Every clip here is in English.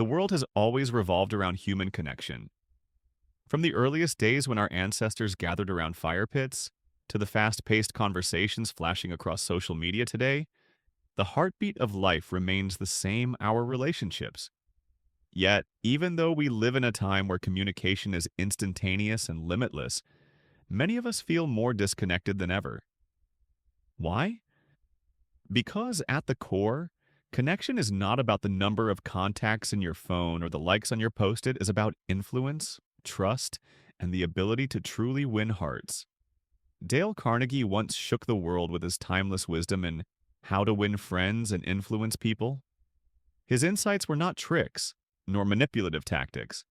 The world has always revolved around human connection. From the earliest days when our ancestors gathered around fire pits, to the fast-paced conversations flashing across social media today, the heartbeat of life remains the same: our relationships. Yet, even though we live in a time where communication is instantaneous and limitless, many of us feel more disconnected than ever. Why? Because at the core, connection is not about the number of contacts in your phone or the likes on your post. It is about influence, trust, and the ability to truly win hearts. Dale Carnegie once shook the world with his timeless wisdom in How to Win Friends and Influence People. His insights were not tricks, nor manipulative tactics.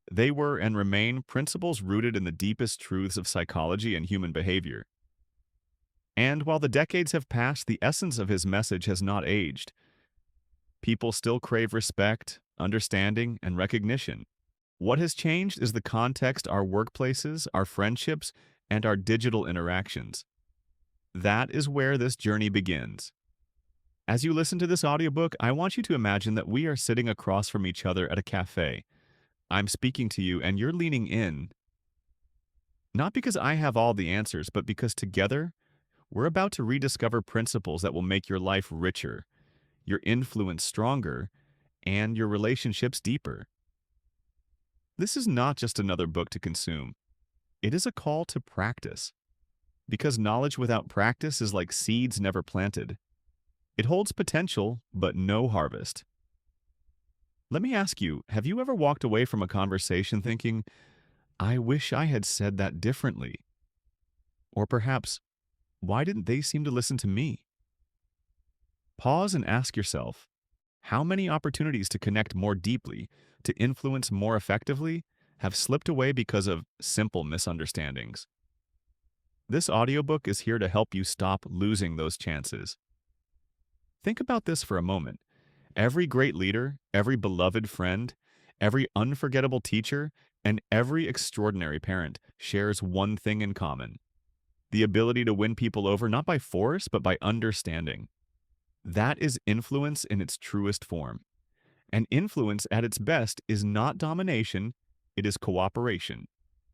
They were and remain principles rooted in the deepest truths of psychology and human behavior. And while the decades have passed, the essence of his message has not aged. People still crave respect, understanding, and recognition. What has changed is the context: our workplaces, our friendships, and our digital interactions. That is where this journey begins. As you listen to this audiobook, I want you to imagine that we are sitting across from each other at a cafe. I'm speaking to you and you're leaning in, not because I have all the answers, but because together, we're about to rediscover principles that will make your life richer, your influence stronger, and your relationships deeper. This is not just another book to consume. It is a call to practice. Because knowledge without practice is like seeds never planted. It holds potential, but no harvest. Let me ask you, have you ever walked away from a conversation thinking, I wish I had said that differently? Or perhaps, why didn't they seem to listen to me? Pause and ask yourself, how many opportunities to connect more deeply, to influence more effectively, have slipped away because of simple misunderstandings? This audiobook is here to help you stop losing those chances. Think about this for a moment. Every great leader, every beloved friend, every unforgettable teacher, and every extraordinary parent shares one thing in common: the ability to win people over not by force, but by understanding. That is influence in its truest form. And influence at its best is not domination, it is cooperation.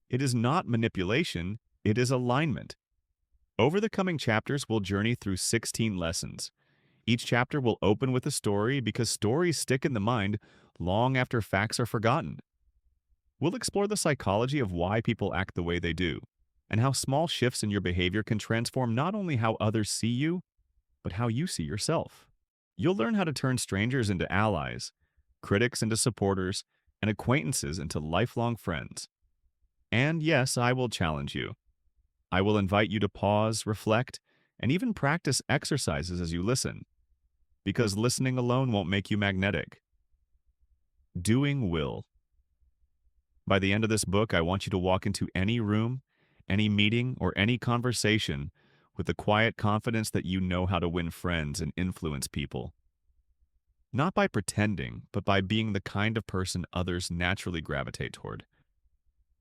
It is not manipulation, it is alignment. Over the coming chapters, we'll journey through 16 lessons. Each chapter will open with a story because stories stick in the mind long after facts are forgotten. We'll explore the psychology of why people act the way they do, and how small shifts in your behavior can transform not only how others see you, but how you see yourself. You'll learn how to turn strangers into allies, critics into supporters, and acquaintances into lifelong friends. And yes, I will challenge you. I will invite you to pause, reflect, and even practice exercises as you listen, because listening alone won't make you magnetic. Doing will. By the end of this book, I want you to walk into any room, any meeting, or any conversation with the quiet confidence that you know how to win friends and influence people. Not by pretending, but by being the kind of person others naturally gravitate toward.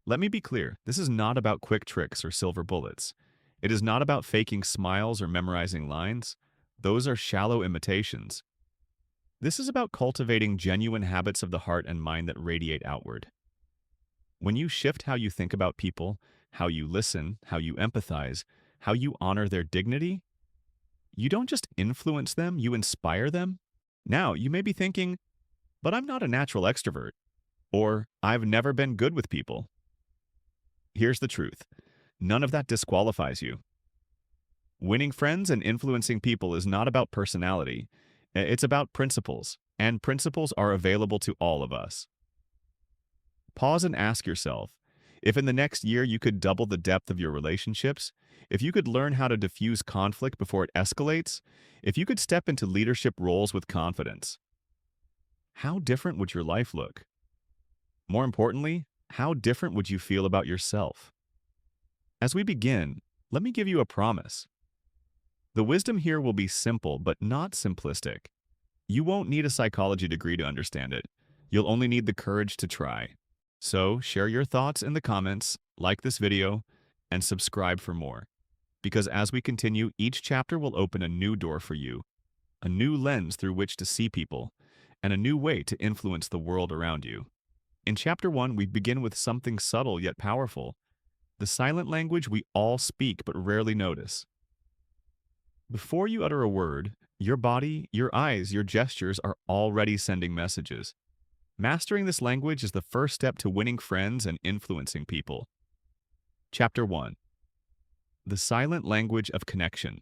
Let me be clear, this is not about quick tricks or silver bullets. It is not about faking smiles or memorizing lines. Those are shallow imitations. This is about cultivating genuine habits of the heart and mind that radiate outward. When you shift how you think about people, how you listen, how you empathize, how you honor their dignity, you don't just influence them, you inspire them. Now, you may be thinking, but I'm not a natural extrovert, or I've never been good with people. Here's the truth. None of that disqualifies you. Winning friends and influencing people is not about personality. It's about principles, and principles are available to all of us. Pause and ask yourself, if in the next year you could double the depth of your relationships, if you could learn how to diffuse conflict before it escalates, if you could step into leadership roles with confidence, how different would your life look? More importantly, how different would you feel about yourself? As we begin, let me give you a promise. The wisdom here will be simple, but not simplistic. You won't need a psychology degree to understand it. You'll only need the courage to try. So, share your thoughts in the comments, like this video, and subscribe for more. Because as we continue, each chapter will open a new door for you, a new lens through which to see people, and a new way to influence the world around you. In Chapter 1, we begin with something subtle yet powerful, the silent language we all speak but rarely notice. Before you utter a word, your body, your eyes, your gestures are already sending messages. Mastering this language is the first step to winning friends and influencing people. Chapter 1. The Silent Language of Connection.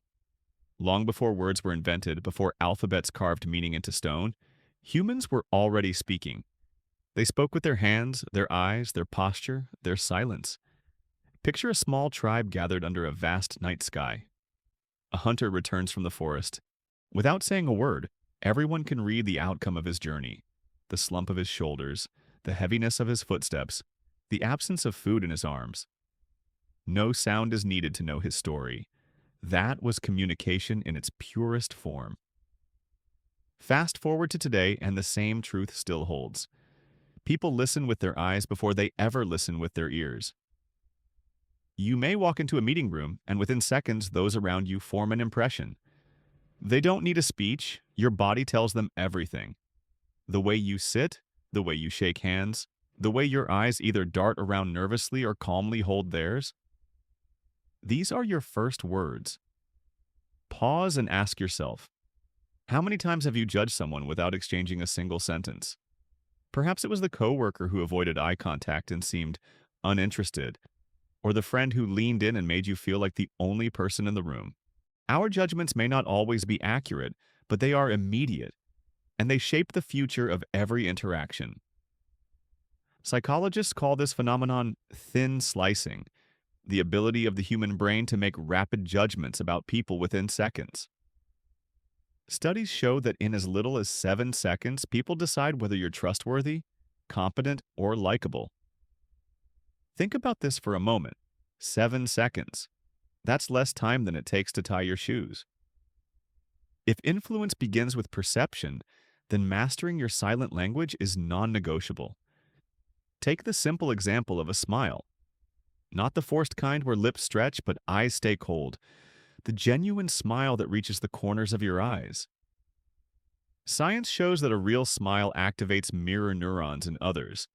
Long before words were invented, before alphabets carved meaning into stone, humans were already speaking. They spoke with their hands, their eyes, their posture, their silence. Picture a small tribe gathered under a vast night sky. A hunter returns from the forest. Without saying a word, everyone can read the outcome of his journey, the slump of his shoulders, the heaviness of his footsteps, the absence of food in his arms. No sound is needed to know his story. That was communication in its purest form. Fast forward to today, and the same truth still holds. People listen with their eyes before they ever listen with their ears. You may walk into a meeting room, and within seconds, those around you form an impression. They don't need a speech. Your body tells them everything. The way you sit, the way you shake hands, the way your eyes either dart around nervously or calmly hold theirs. These are your first words. Pause and ask yourself, how many times have you judged someone without exchanging a single sentence? Perhaps it was the coworker who avoided eye contact and seemed uninterested, or the friend who leaned in and made you feel like the only person in the room. Our judgments may not always be accurate, but they are immediate, and they shape the future of every interaction. Psychologists call this phenomenon thin slicing, the ability of the human brain to make rapid judgments about people within seconds. Studies show that in as little as 7 seconds, people decide whether you're trustworthy, competent, or likable. Think about this for a moment. 7 seconds. That's less time than it takes to tie your shoes. If influence begins with perception, then mastering your silent language is non-negotiable. Take the simple example of a smile. Not the forced kind where lips stretch but eyes stay cold. The genuine smile that reaches the corners of your eyes. Science shows that a real smile activates mirror neurons in others,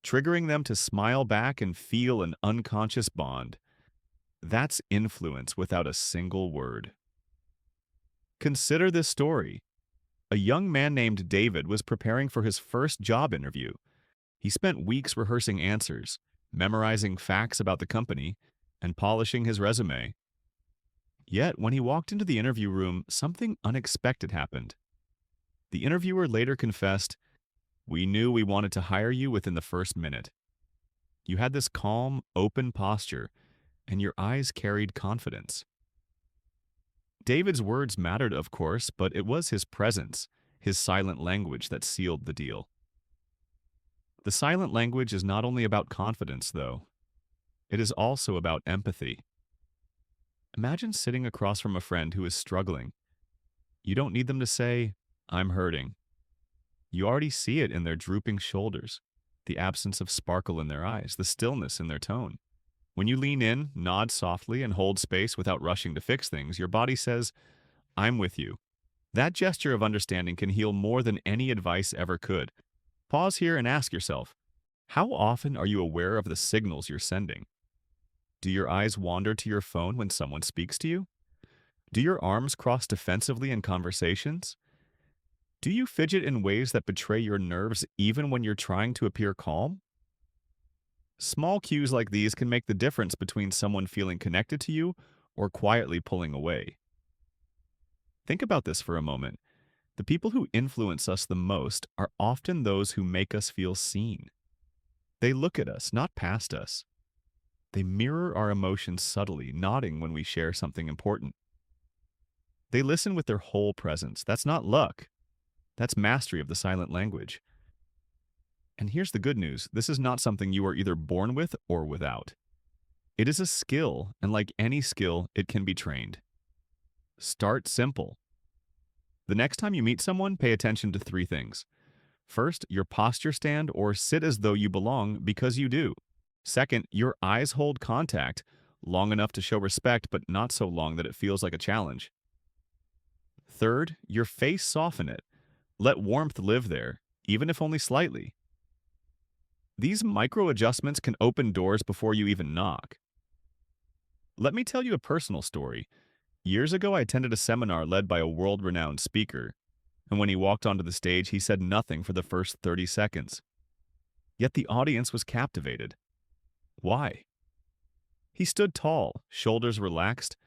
triggering them to smile back and feel an unconscious bond. That's influence without a single word. Consider this story. A young man named David was preparing for his first job interview. He spent weeks rehearsing answers, memorizing facts about the company, and polishing his resume. Yet, when he walked into the interview room, something unexpected happened. The interviewer later confessed, "We knew we wanted to hire you within the first minute. You had this calm, open posture, and your eyes carried confidence." David's words mattered, of course, but it was his presence, his silent language, that sealed the deal. The silent language is not only about confidence, though. It is also about empathy. Imagine sitting across from a friend who is struggling. You don't need them to say, "I'm hurting." You already see it in their drooping shoulders, the absence of sparkle in their eyes, the stillness in their tone. When you lean in, nod softly, and hold space without rushing to fix things, your body says, "I'm with you." That gesture of understanding can heal more than any advice ever could. Pause here and ask yourself, how often are you aware of the signals you're sending? Do your eyes wander to your phone when someone speaks to you? Do your arms cross defensively in conversations? Do you fidget in ways that betray your nerves even when you're trying to appear calm? Small cues like these can make the difference between someone feeling connected to you or quietly pulling away. Think about this for a moment. The people who influence us the most are often those who make us feel seen. They look at us, not past us. They mirror our emotions subtly, nodding when we share something important. They listen with their whole presence. That's not luck. That's mastery of the silent language. And here's the good news. This is not something you are either born with or without. It is a skill, and like any skill, it can be trained. Start simple. The next time you meet someone, pay attention to 3 things. First, your posture stand or sit as though you belong because you do. Second, your eyes hold contact, long enough to show respect but not so long that it feels like a challenge. Third, your face soften it, Let warmth live there, even if only slightly. These micro adjustments can open doors before you even knock. Let me tell you a personal story. Years ago, I attended a seminar led by a world-renowned speaker, and when he walked onto the stage, he said nothing for the first 30 seconds. Yet the audience was captivated. Why? He stood tall, shoulders relaxed,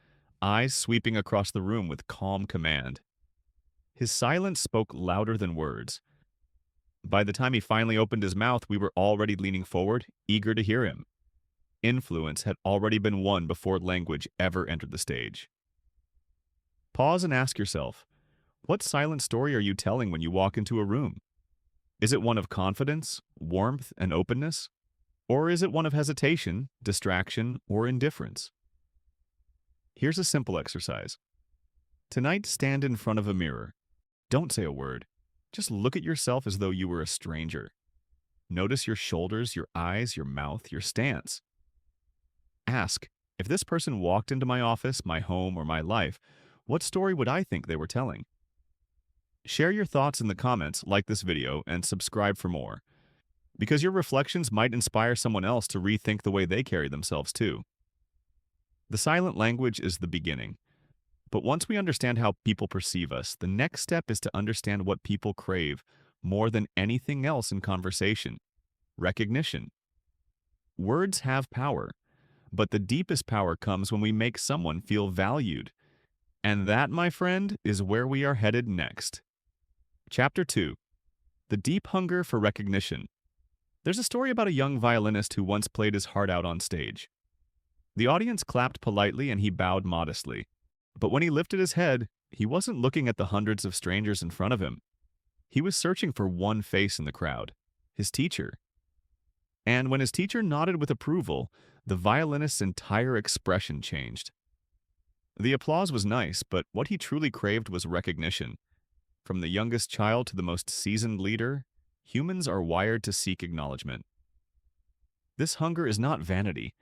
eyes sweeping across the room with calm command. His silence spoke louder than words. By the time he finally opened his mouth, we were already leaning forward, eager to hear him. Influence had already been won before language ever entered the stage. Pause and ask yourself, what silent story are you telling when you walk into a room? Is it one of confidence, warmth, and openness? Or is it one of hesitation, distraction, or indifference? Here's a simple exercise. Tonight, stand in front of a mirror. Don't say a word. Just look at yourself as though you were a stranger. Notice your shoulders, your eyes, your mouth, your stance. Ask, if this person walked into my office, my home, or my life, what story would I think they were telling? Share your thoughts in the comments, like this video, and subscribe for more, because your reflections might inspire someone else to rethink the way they carry themselves too. The silent language is the beginning. But once we understand how people perceive us, the next step is to understand what people crave more than anything else in conversation: recognition. Words have power, but the deepest power comes when we make someone feel valued. And that, my friend, is where we are headed next. Chapter 2. The Deep Hunger for Recognition. There's a story about a young violinist who once played his heart out on stage. The audience clapped politely and he bowed modestly. But when he lifted his head, he wasn't looking at the hundreds of strangers in front of him. He was searching for one face in the crowd, his teacher. And when his teacher nodded with approval, the violinist's entire expression changed. The applause was nice, but what he truly craved was recognition. From the youngest child to the most seasoned leader, humans are wired to seek acknowledgement. This hunger is not vanity.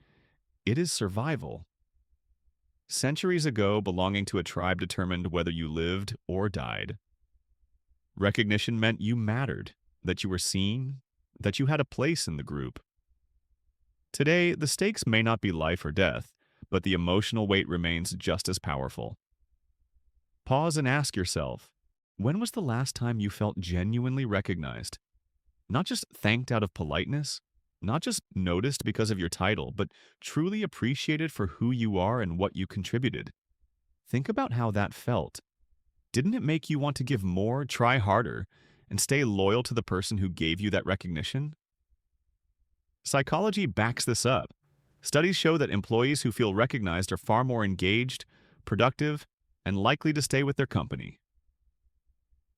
It is survival. Centuries ago, belonging to a tribe determined whether you lived or died. Recognition meant you mattered, that you were seen, that you had a place in the group. Today, the stakes may not be life or death, but the emotional weight remains just as powerful. Pause and ask yourself, when was the last time you felt genuinely recognized? Not just thanked out of politeness, not just noticed because of your title, but truly appreciated for who you are and what you contributed. Think about how that felt. Didn't it make you want to give more, try harder, and stay loyal to the person who gave you that recognition? Psychology backs this up. Studies show that employees who feel recognized are far more engaged, productive, and likely to stay with their company.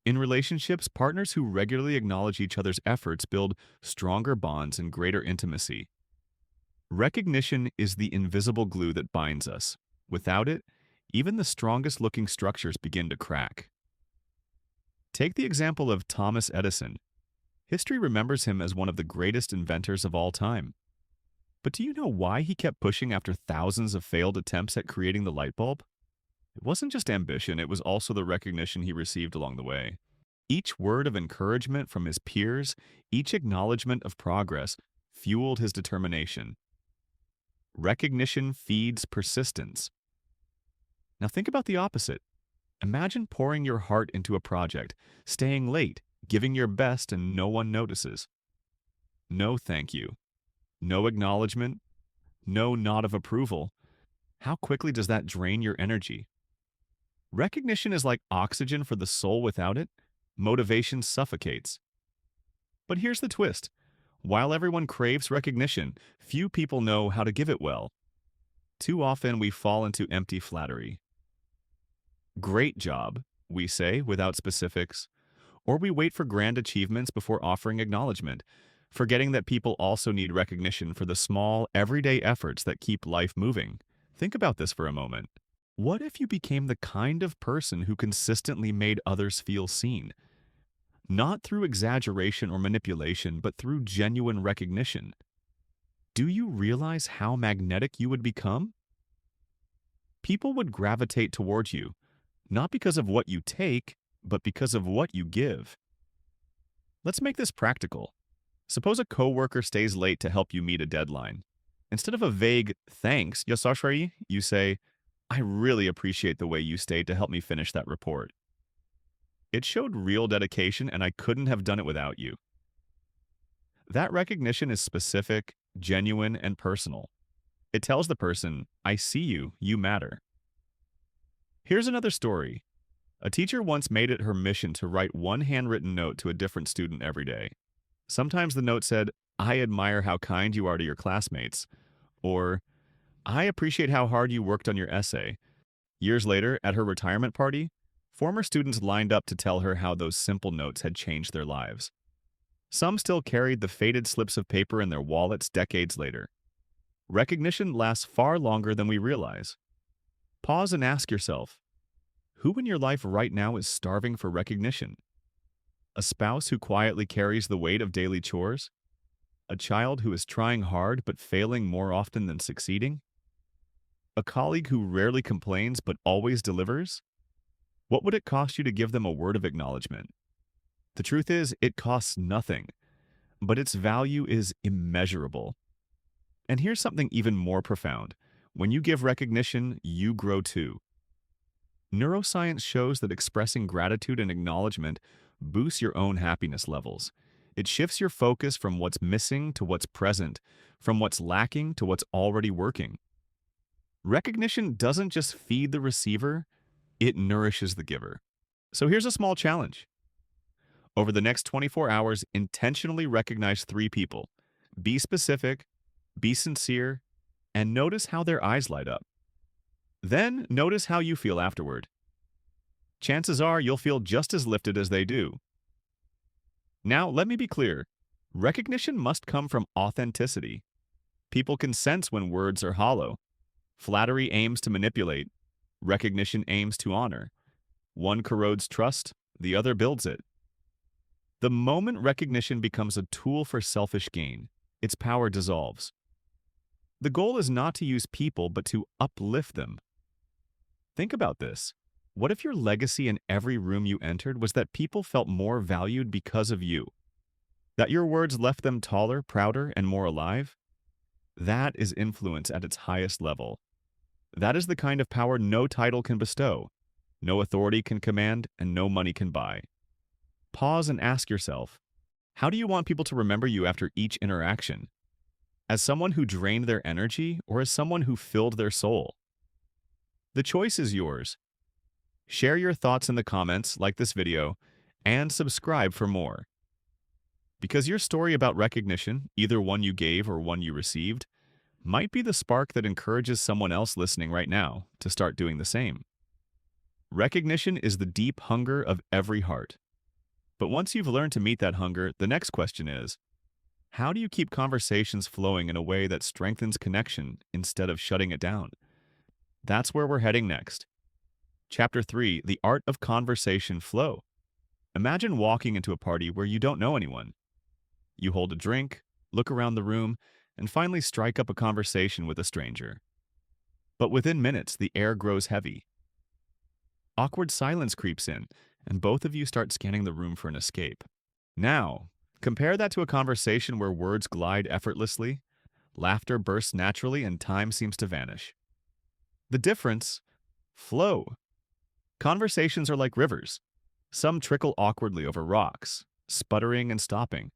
In relationships, partners who regularly acknowledge each other's efforts build stronger bonds and greater intimacy. Recognition is the invisible glue that binds us. Without it, even the strongest-looking structures begin to crack. Take the example of Thomas Edison. History remembers him as one of the greatest inventors of all time. But do you know why he kept pushing after thousands of failed attempts at creating the light bulb? It wasn't just ambition, it was also the recognition he received along the way. Each word of encouragement from his peers, each acknowledgement of progress, fueled his determination. Recognition feeds persistence. Now think about the opposite. Imagine pouring your heart into a project, staying late, giving your best, and no one notices. No thank you. No acknowledgement. No nod of approval. How quickly does that drain your energy? Recognition is like oxygen for the soul. Without it, motivation suffocates. But here's the twist. While everyone craves recognition, few people know how to give it well. Too often we fall into empty flattery. Great job, we say without specifics, or we wait for grand achievements before offering acknowledgement, forgetting that people also need recognition for the small, everyday efforts that keep life moving. Think about this for a moment. What if you became the kind of person who consistently made others feel seen? Not through exaggeration or manipulation, but through genuine recognition. Do you realize how magnetic you would become? People would gravitate towards you, not because of what you take, but because of what you give. Let's make this practical. Suppose a coworker stays late to help you meet a deadline. Instead of a vague thanks, Yasashari, you say, I really appreciate the way you stayed to help me finish that report. It showed real dedication and I couldn't have done it without you. That recognition is specific, genuine, and personal. It tells the person, I see you, you matter. Here's another story. A teacher once made it her mission to write one handwritten note to a different student every day. Sometimes the note said, I admire how kind you are to your classmates, or I appreciate how hard you worked on your essay. Years later, at her retirement party, former students lined up to tell her how those simple notes had changed their lives. Some still carried the faded slips of paper in their wallets decades later. Recognition lasts far longer than we realize. Pause and ask yourself, who in your life right now is starving for recognition? A spouse who quietly carries the weight of daily chores? A child who is trying hard but failing more often than succeeding? A colleague who rarely complains but always delivers? What would it cost you to give them a word of acknowledgement? The truth is, it costs nothing, but its value is immeasurable. And here's something even more profound. When you give recognition, you grow too. Neuroscience shows that expressing gratitude and acknowledgement boosts your own happiness levels. It shifts your focus from what's missing to what's present, from what's lacking to what's already working. Recognition doesn't just feed the receiver, it nourishes the giver. So here's a small challenge. Over the next 24 hours, intentionally recognize 3 people. Be specific, be sincere, and notice how their eyes light up. Then notice how you feel afterward. Chances are you'll feel just as lifted as they do. Now, let me be clear. Recognition must come from authenticity. People can sense when words are hollow. Flattery aims to manipulate. Recognition aims to honor. One corrodes trust, the other builds it. The moment recognition becomes a tool for selfish gain, its power dissolves. The goal is not to use people, but to uplift them. Think about this. What if your legacy in every room you entered was that people felt more valued because of you? That your words left them taller, prouder, and more alive? That is influence at its highest level. That is the kind of power no title can bestow, no authority can command, and no money can buy. Pause and ask yourself, how do you want people to remember you after each interaction? As someone who drained their energy or as someone who filled their soul? The choice is yours. Share your thoughts in the comments, like this video, and subscribe for more. Because your story about recognition, either one you gave or one you received, might be the spark that encourages someone else listening right now to start doing the same. Recognition is the deep hunger of every heart. But once you've learned to meet that hunger, the next question is, how do you keep conversations flowing in a way that strengthens connection instead of shutting it down? That's where we're heading next. Chapter 3, The Art of Conversation Flow. Imagine walking into a party where you don't know anyone. You hold a drink, look around the room, and finally strike up a conversation with a stranger. But within minutes, the air grows heavy. Awkward silence creeps in, and both of you start scanning the room for an escape. Now, compare that to a conversation where words glide effortlessly, laughter bursts naturally, and time seems to vanish. The difference? Flow. Conversations are like rivers. Some trickle awkwardly over rocks, sputtering and stopping.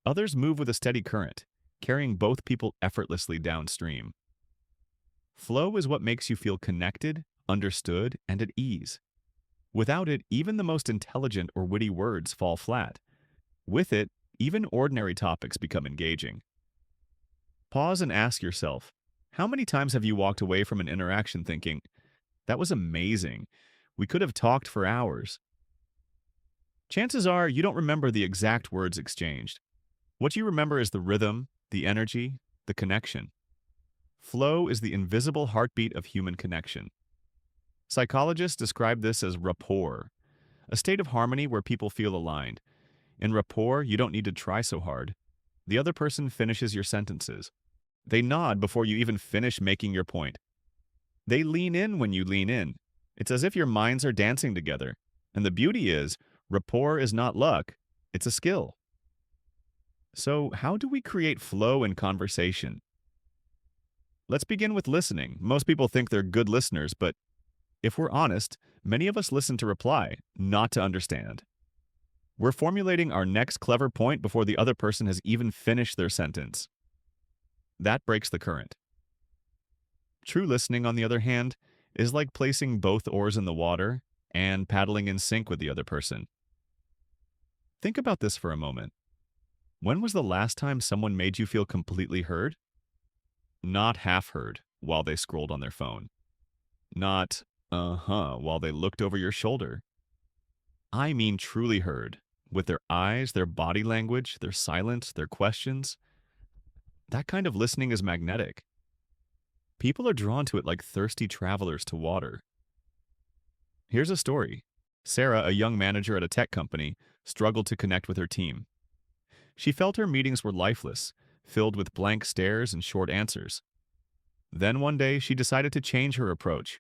Others move with a steady current, carrying both people effortlessly downstream. Flow is what makes you feel connected, understood, and at ease. Without it, even the most intelligent or witty words fall flat. With it, even ordinary topics become engaging. Pause and ask yourself, how many times have you walked away from an interaction thinking, that was amazing, we could have talked for hours? Chances are you don't remember the exact words exchanged. What you remember is the rhythm, the energy, the connection. Flow is the invisible heartbeat of human connection. Psychologists describe this as rapport, a state of harmony where people feel aligned. In rapport, you don't need to try so hard. The other person finishes your sentences. They nod before you even finish making your point. They lean in when you lean in. It's as if your minds are dancing together. And the beauty is, rapport is not luck. It's a skill. So, how do we create flow in conversation? Let's begin with listening. Most people think they're good listeners, but if we're honest, many of us listen to reply, not to understand. We're formulating our next clever point before the other person has even finished their sentence. That breaks the current. True listening, on the other hand, is like placing both oars in the water and paddling in sync with the other person. Think about this for a moment. When was the last time someone made you feel completely heard? Not half heard while they scrolled on their phone. Not, while they looked over your shoulder. I mean truly heard, with their eyes, their body language, their silence, their questions. That kind of listening is magnetic. People are drawn to it like thirsty travelers to water. Here's a story. Sarah, a young manager at a tech company, struggled to connect with her team. She felt her meetings were lifeless, filled with blank stares and short answers. Then one day, she decided to change her approach.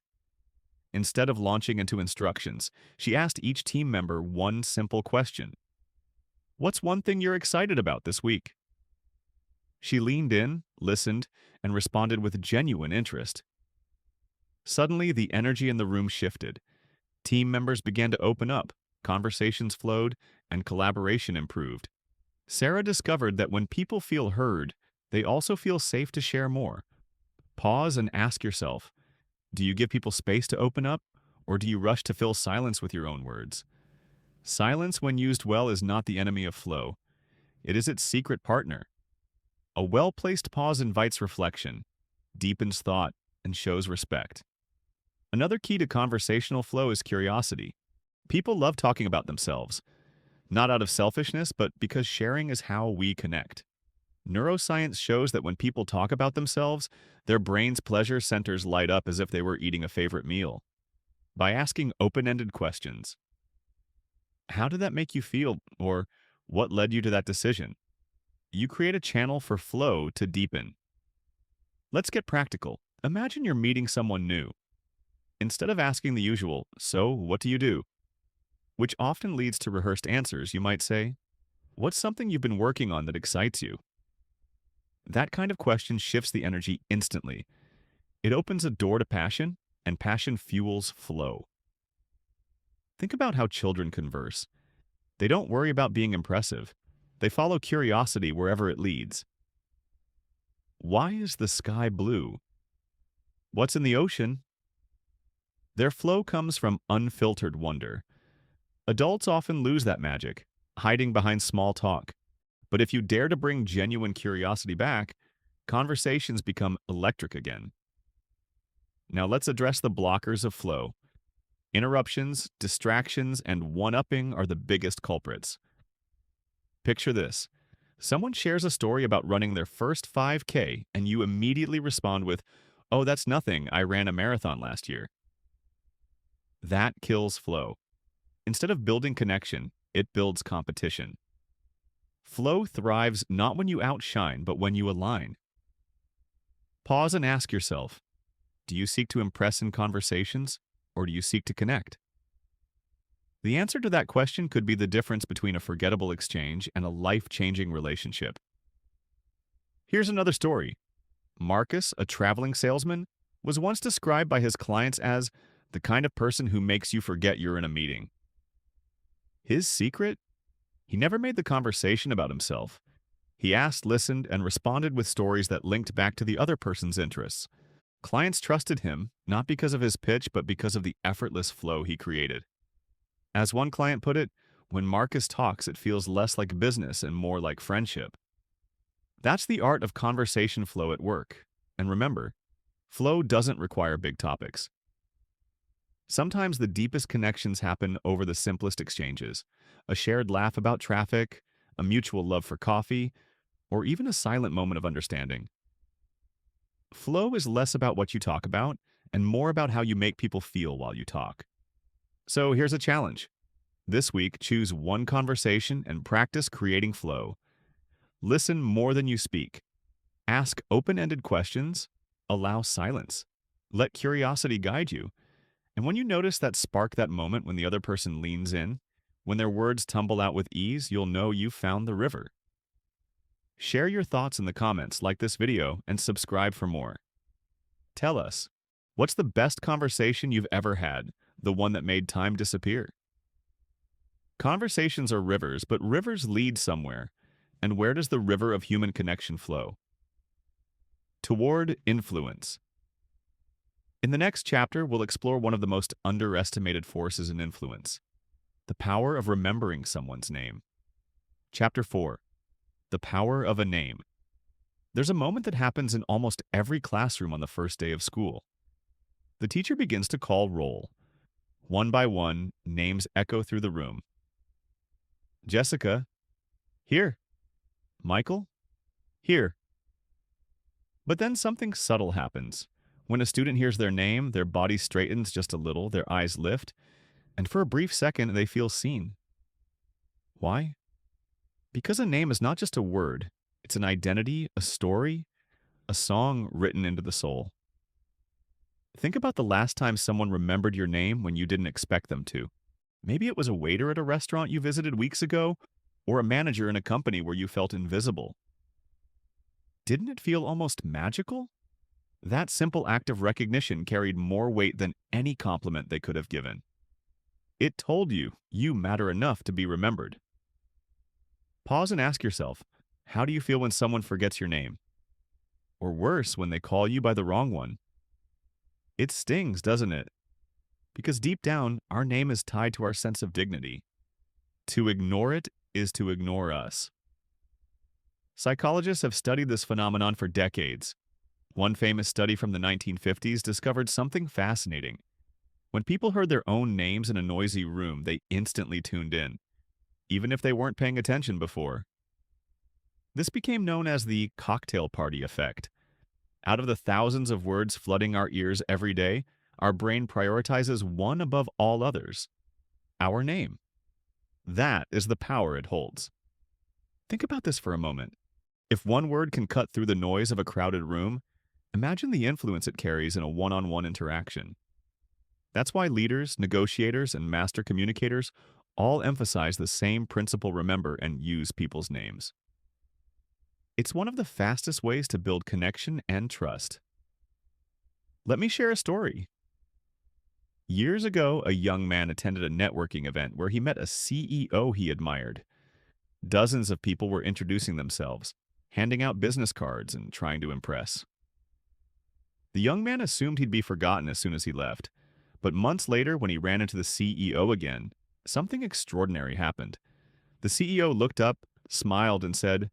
Instead of launching into instructions, she asked each team member one simple question. What's one thing you're excited about this week? She leaned in, listened, and responded with genuine interest. Suddenly, the energy in the room shifted. Team members began to open up, conversations flowed, and collaboration improved. Sarah discovered that when people feel heard, they also feel safe to share more. Pause and ask yourself, do you give people space to open up, or do you rush to fill silence with your own words? Silence, when used well, is not the enemy of flow. It is its secret partner. A well-placed pause invites reflection, deepens thought, and shows respect. Another key to conversational flow is curiosity. People love talking about themselves, not out of selfishness, but because sharing is how we connect. Neuroscience shows that when people talk about themselves, their brain's pleasure centers light up as if they were eating a favorite meal. By asking open-ended questions, how did that make you feel? Or what led you to that decision? You create a channel for flow to deepen. Let's get practical. Imagine you're meeting someone new. Instead of asking the usual, so what do you do? Which often leads to rehearsed answers, you might say, what's something you've been working on that excites you? That kind of question shifts the energy instantly. It opens a door to passion, and passion fuels flow. Think about how children converse. They don't worry about being impressive. They follow curiosity wherever it leads. Why is the sky blue? What's in the ocean? Their flow comes from unfiltered wonder. Adults often lose that magic, hiding behind small talk. But if you dare to bring genuine curiosity back, conversations become electric again. Now let's address the blockers of flow. Interruptions, distractions, and one-upping are the biggest culprits. Picture this. Someone shares a story about running their first 5K, and you immediately respond with, "Oh, that's nothing. I ran a marathon last year." That kills flow. Instead of building connection, it builds competition. Flow thrives not when you outshine, but when you align. Pause and ask yourself, do you seek to impress in conversations, or do you seek to connect? The answer to that question could be the difference between a forgettable exchange and a life-changing relationship. Here's another story. Marcus, a traveling salesman, was once described by his clients as the kind of person who makes you forget you're in a meeting. His secret? He never made the conversation about himself. He asked, listened, and responded with stories that linked back to the other person's interests. Clients trusted him, not because of his pitch, but because of the effortless flow he created. As one client put it, when Marcus talks, it feels less like business and more like friendship. That's the art of conversation flow at work. And remember, flow doesn't require big topics. Sometimes the deepest connections happen over the simplest exchanges. A shared laugh about traffic, a mutual love for coffee, or even a silent moment of understanding. Flow is less about what you talk about and more about how you make people feel while you talk. So here's a challenge. This week, choose one conversation and practice creating flow. Listen more than you speak. Ask open-ended questions. Allow silence. Let curiosity guide you. And when you notice that spark, that moment when the other person leans in, When their words tumble out with ease, you'll know you've found the river. Share your thoughts in the comments, like this video, and subscribe for more. Tell us, what's the best conversation you've ever had, the one that made time disappear? Conversations are rivers, but rivers lead somewhere. And where does the river of human connection flow? Toward influence. In the next chapter, we'll explore one of the most underestimated forces in influence, the power of remembering someone's name. Chapter 4. The power of a name. There's a moment that happens in almost every classroom on the first day of school. The teacher begins to call roll. One by one, names echo through the room. Jessica, here. Michael, here. But then something subtle happens. When a student hears their name, their body straightens just a little, their eyes lift, and for a brief second, they feel seen. Why? Because a name is not just a word. It's an identity, a story, a song written into the soul. Think about the last time someone remembered your name when you didn't expect them to. Maybe it was a waiter at a restaurant you visited weeks ago, or a manager in a company where you felt invisible. Didn't it feel almost magical? That simple act of recognition carried more weight than any compliment they could have given. It told you matter enough to be remembered. Pause and ask yourself, how do you feel when someone forgets your name? Or worse, when they call you by the wrong one? It stings, doesn't it? Because deep down, our name is tied to our sense of dignity. To ignore it is to ignore us. Psychologists have studied this phenomenon for decades. One famous study from the 1950s discovered something fascinating. When people heard their own names in a noisy room, they instantly tuned in, even if they weren't paying attention before. This became known as the cocktail party effect. Out of the thousands of words flooding our ears every day, our brain prioritizes one above all others: our name. That is the power it holds. Think about this for a moment. If one word can cut through the noise of a crowded room, imagine the influence it carries in a one-on-one interaction. That's why leaders, negotiators, and master communicators all emphasize the same principle: remember and use people's names. It's one of the fastest ways to build connection and trust. Let me share a story. Years ago, a young man attended a networking event where he met a CEO he admired. Dozens of people were introducing themselves, handing out business cards, and trying to impress. The young man assumed he'd be forgotten as soon as he left, but months later, when he ran into the CEO again, something extraordinary happened. The CEO looked up, smiled, and said,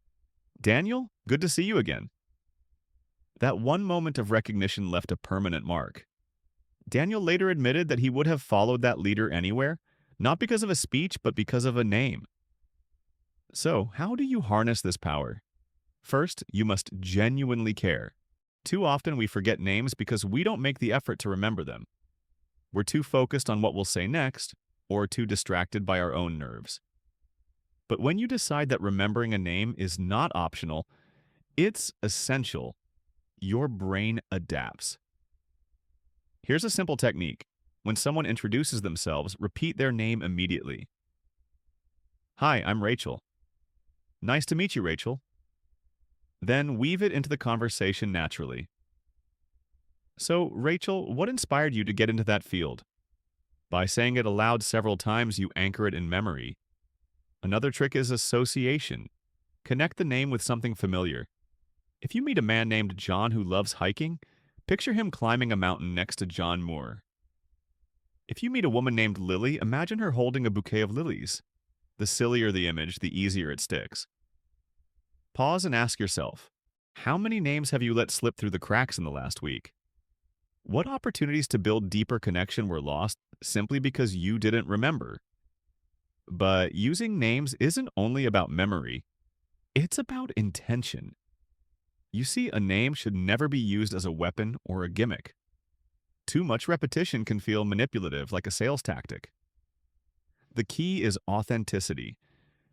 "Daniel, good to see you again." That one moment of recognition left a permanent mark. Daniel later admitted that he would have followed that leader anywhere, not because of a speech, but because of a name. So, how do you harness this power? First, you must genuinely care. Too often we forget names because we don't make the effort to remember them. We're too focused on what we'll say next, or too distracted by our own nerves. But when you decide that remembering a name is not optional, it's essential, your brain adapts. Here's a simple technique. When someone introduces themselves, repeat their name immediately. "Hi, I'm Rachel." "Nice to meet you, Rachel." Then weave it into the conversation naturally. "So, Rachel, what inspired you to get into that field?" By saying it aloud several times, you anchor it in memory. Another trick is association. Connect the name with something familiar. If you meet a man named John who loves hiking, picture him climbing a mountain next to John Moore. If you meet a woman named Lily, imagine her holding a bouquet of lilies. The sillier the image, the easier it sticks. Pause and ask yourself, how many names have you let slip through the cracks in the last week? What opportunities to build deeper connection were lost simply because you didn't remember? But using names isn't only about memory, it's about intention. You see, a name should never be used as a weapon or a gimmick. Too much repetition can feel manipulative, like a sales tactic. The key is authenticity.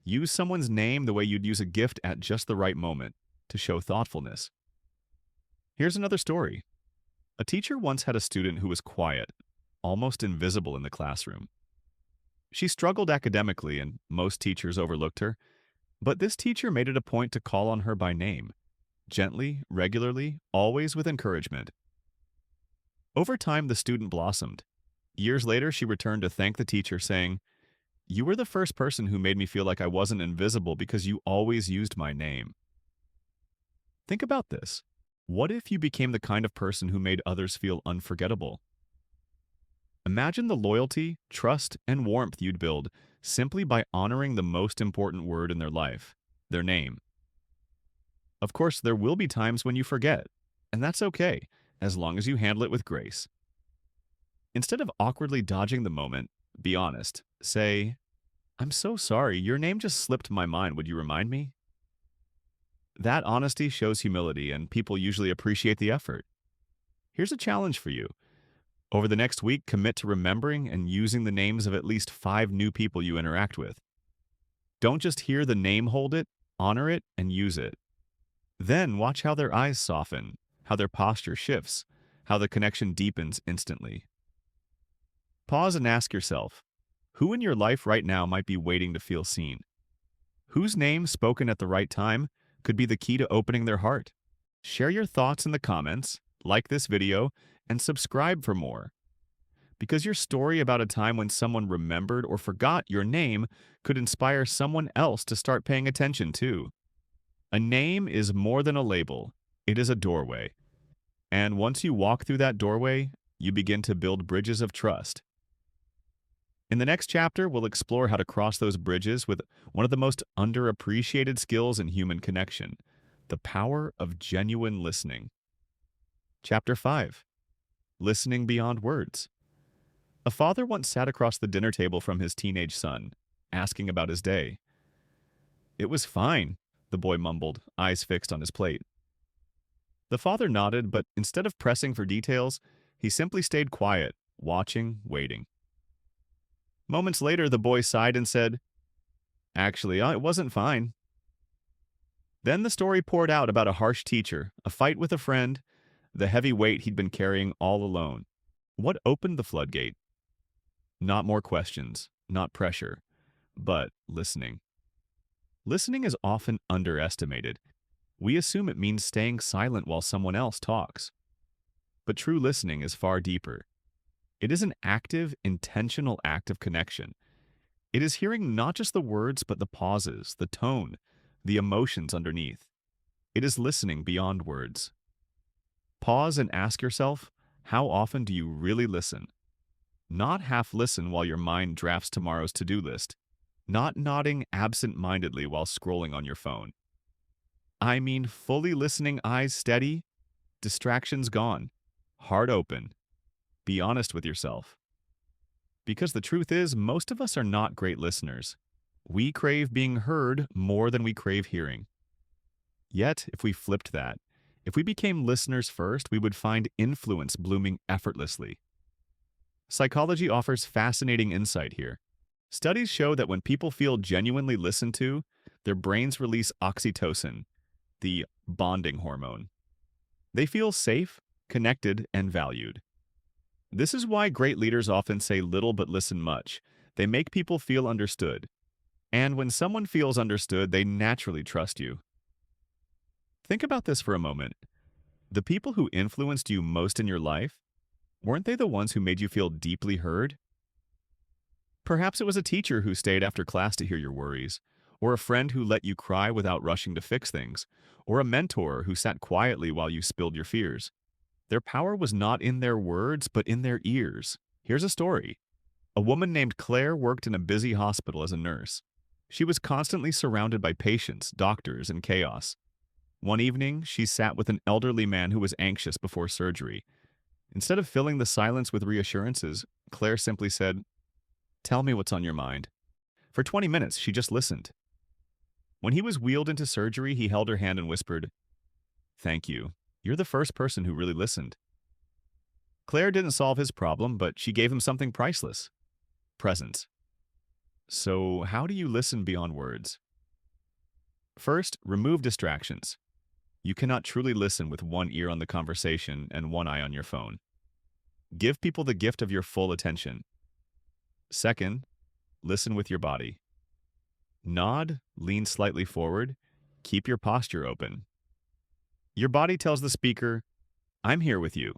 Use someone's name the way you'd use a gift at just the right moment, to show thoughtfulness. Here's another story. A teacher once had a student who was quiet, almost invisible in the classroom. She struggled academically and most teachers overlooked her, but this teacher made it a point to call on her by name, gently, regularly, always with encouragement. Over time, the student blossomed. Years later, she returned to thank the teacher, saying, "You were the first person who made me feel like I wasn't invisible because you always used my name." Think about this. What if you became the kind of person who made others feel unforgettable? Imagine the loyalty, trust, and warmth you'd build simply by honoring the most important word in their life, their name. Of course, there will be times when you forget, and that's okay, as long as you handle it with grace. Instead of awkwardly dodging the moment, be honest. Say, "I'm so sorry, your name just slipped my mind, would you remind me?" That honesty shows humility, and people usually appreciate the effort. Here's a challenge for you. Over the next week, commit to remembering and using the names of at least 5 new people you interact with. Don't just hear the name, hold it, honor it, and use it. Then watch how their eyes soften, how their posture shifts, how the connection deepens instantly. Pause and ask yourself, who in your life right now might be waiting to feel seen? Whose name spoken at the right time could be the key to opening their heart? Share your thoughts in the comments, like this video, and subscribe for more. Because your story about a time when someone remembered or forgot your name could inspire someone else to start paying attention too. A name is more than a label, it is a doorway. And once you walk through that doorway, you begin to build bridges of trust. In the next chapter, we'll explore how to cross those bridges with one of the most underappreciated skills in human connection, the power of genuine listening. Chapter 5. Listening Beyond Words. A father once sat across the dinner table from his teenage son, asking about his day. "It was fine," the boy mumbled, eyes fixed on his plate. The father nodded, but instead of pressing for details, he simply stayed quiet, watching, waiting. Moments later, the boy sighed and said, "Actually, it wasn't fine." Then the story poured out about a harsh teacher, a fight with a friend, the heavy weight he'd been carrying all alone. What opened the floodgate? Not more questions, not pressure, but listening. Listening is often underestimated. We assume it means staying silent while someone else talks. But true listening is far deeper. It is an active, intentional act of connection. It is hearing not just the words, but the pauses, the tone, the emotions underneath. It is listening beyond words. Pause and ask yourself, how often do you really listen? Not half listen while your mind drafts tomorrow's to-do list. Not nodding absent-mindedly while scrolling on your phone. I mean fully listening, eyes steady, distractions gone, heart open. Be honest with yourself. Because the truth is, most of us are not great listeners. We crave being heard more than we crave hearing. Yet, if we flipped that, if we became listeners first, we would find influence blooming effortlessly. Psychology offers fascinating insight here. Studies show that when people feel genuinely listened to, their brains release oxytocin, the bonding hormone. They feel safe, connected, and valued. This is why great leaders often say little but listen much. They make people feel understood. And when someone feels understood, they naturally trust you. Think about this for a moment. The people who influenced you most in your life, weren't they the ones who made you feel deeply heard? Perhaps it was a teacher who stayed after class to hear your worries, or a friend who let you cry without rushing to fix things, or a mentor who sat quietly while you spilled your fears. Their power was not in their words, but in their ears. Here's a story. A woman named Claire worked in a busy hospital as a nurse. She was constantly surrounded by patients, doctors, and chaos. One evening, she sat with an elderly man who was anxious before surgery. Instead of filling the silence with reassurances, Claire simply said, "Tell me what's on your mind." For 20 minutes, she just listened. When he was wheeled into surgery, he held her hand and whispered, "Thank you. You're the first person who really listened." Claire didn't solve his problem, but she gave him something priceless: presence. So, how do you listen beyond words? First, remove distractions. You cannot truly listen with one ear on the conversation and one eye on your phone. Give people the gift of your full attention. Second, listen with your body. Nod, lean slightly forward, keep your posture open. Your body tells the speaker, I'm here with you.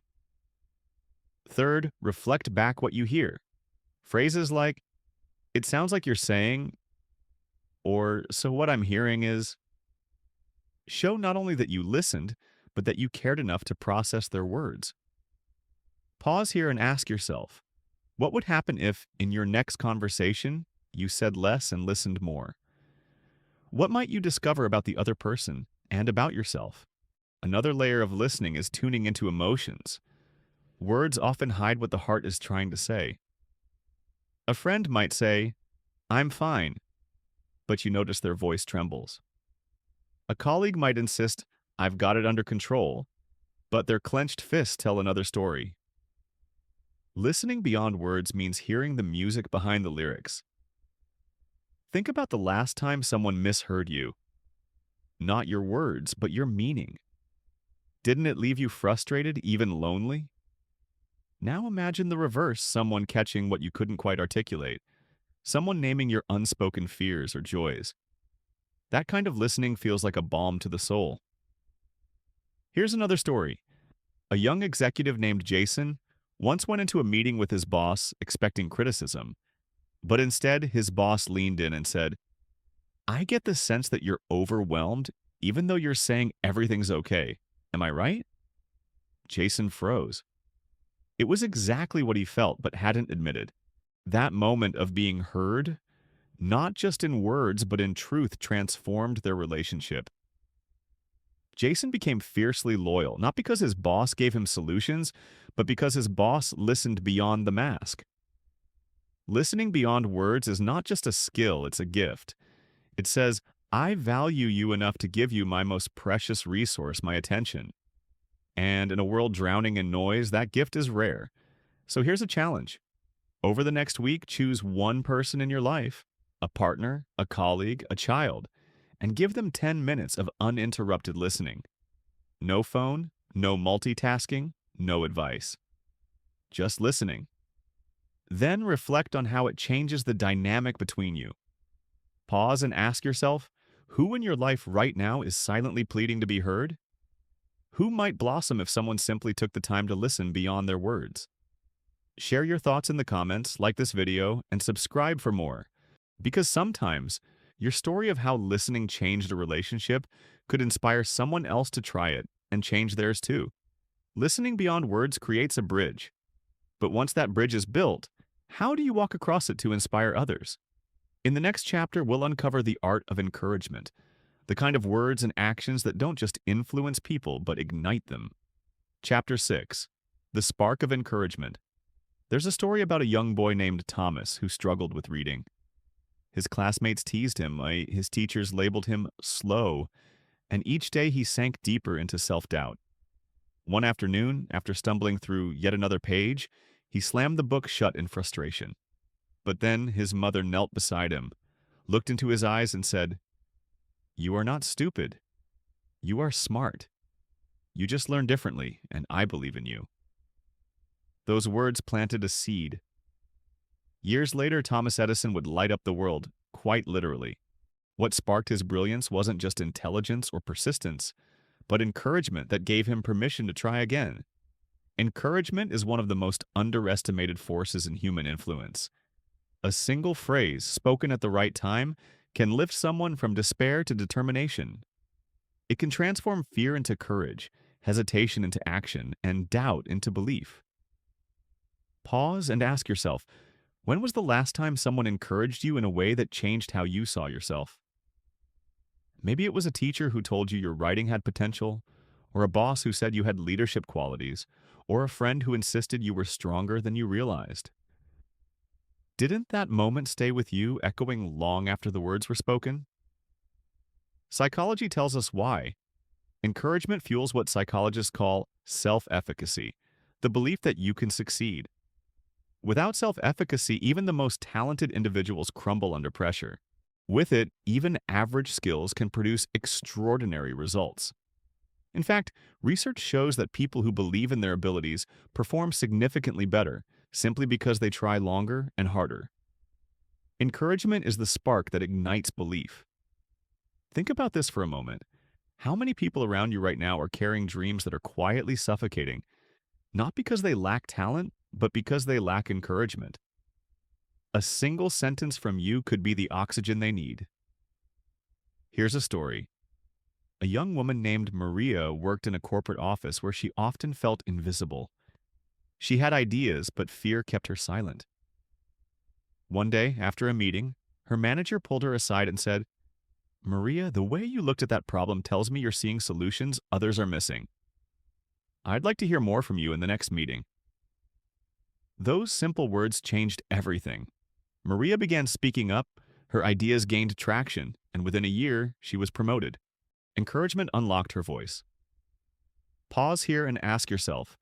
Third, reflect back what you hear. Phrases like, it sounds like you're saying, or so what I'm hearing is, show not only that you listened, but that you cared enough to process their words. Pause here and ask yourself, what would happen if, in your next conversation, you said less and listened more? What might you discover about the other person and about yourself? Another layer of listening is tuning into emotions. Words often hide what the heart is trying to say. A friend might say, I'm fine, but you notice their voice trembles. A colleague might insist, I've got it under control, but their clenched fists tell another story. Listening beyond words means hearing the music behind the lyrics. Think about the last time someone misheard you. Not your words, but your meaning. Didn't it leave you frustrated, even lonely? Now imagine the reverse, someone catching what you couldn't quite articulate, someone naming your unspoken fears or joys. That kind of listening feels like a balm to the soul. Here's another story. A young executive named Jason once went into a meeting with his boss expecting criticism, but instead his boss leaned in and said, I get the sense that you're overwhelmed even though you're saying everything's okay. Am I right? Jason froze. It was exactly what he felt but hadn't admitted. That moment of being heard, not just in words but in truth, transformed their relationship. Jason became fiercely loyal, not because his boss gave him solutions, but because his boss listened beyond the mask. Listening beyond words is not just a skill, it's a gift. It says, I value you enough to give you my most precious resource, my attention. And in a world drowning in noise, that gift is rare. So here's a challenge. Over the next week, choose one person in your life, a partner, a colleague, a child, and give them 10 minutes of uninterrupted listening. No phone, no multitasking, no advice. Just listening. Then reflect on how it changes the dynamic between you. Pause and ask yourself, who in your life right now is silently pleading to be heard? Who might blossom if someone simply took the time to listen beyond their words? Share your thoughts in the comments, like this video, and subscribe for more. Because sometimes, your story of how listening changed a relationship could inspire someone else to try it and change theirs too. Listening beyond words creates a bridge. But once that bridge is built, how do you walk across it to inspire others? In the next chapter, we'll uncover the art of encouragement, the kind of words and actions that don't just influence people but ignite them. Chapter 6. The Spark of Encouragement. There's a story about a young boy named Thomas who struggled with reading. His classmates teased him, his teachers labeled him slow, and each day he sank deeper into self-doubt. One afternoon, after stumbling through yet another page, he slammed the book shut in frustration. But then his mother knelt beside him, looked into his eyes and said, You are not stupid. You are smart. You just learn differently, and I believe in you. Those words planted a seed. Years later, Thomas Edison would light up the world, quite literally. What sparked his brilliance wasn't just intelligence or persistence, but encouragement that gave him permission to try again. Encouragement is one of the most underestimated forces in human influence. A single phrase spoken at the right time can lift someone from despair to determination. It can transform fear into courage, hesitation into action, and doubt into belief. Pause and ask yourself, when was the last time someone encouraged you in a way that changed how you saw yourself? Maybe it was a teacher who told you your writing had potential, or a boss who said you had leadership qualities, or a friend who insisted you were stronger than you realized. Didn't that moment stay with you, echoing long after the words were spoken? Psychology tells us why. Encouragement fuels what psychologists call self-efficacy, the belief that you can succeed. Without self-efficacy, even the most talented individuals crumble under pressure. With it, even average skills can produce extraordinary results. In fact, research shows that people who believe in their abilities perform significantly better simply because they try longer and harder. Encouragement is the spark that ignites belief. Think about this for a moment. How many people around you right now are carrying dreams that are quietly suffocating, not because they lack talent, but because they lack encouragement? A single sentence from you could be the oxygen they need. Here's a story. A young woman named Maria worked in a corporate office where she often felt invisible. She had ideas, but fear kept her silent. One day, after a meeting, her manager pulled her aside and said, "Maria, the way you looked at that problem tells me you're seeing solutions others are missing. I'd like to hear more from you in the next meeting." Those simple words changed everything. Maria began speaking up, her ideas gained traction, and within a year, she was promoted. Encouragement unlocked her voice. Pause here and ask yourself,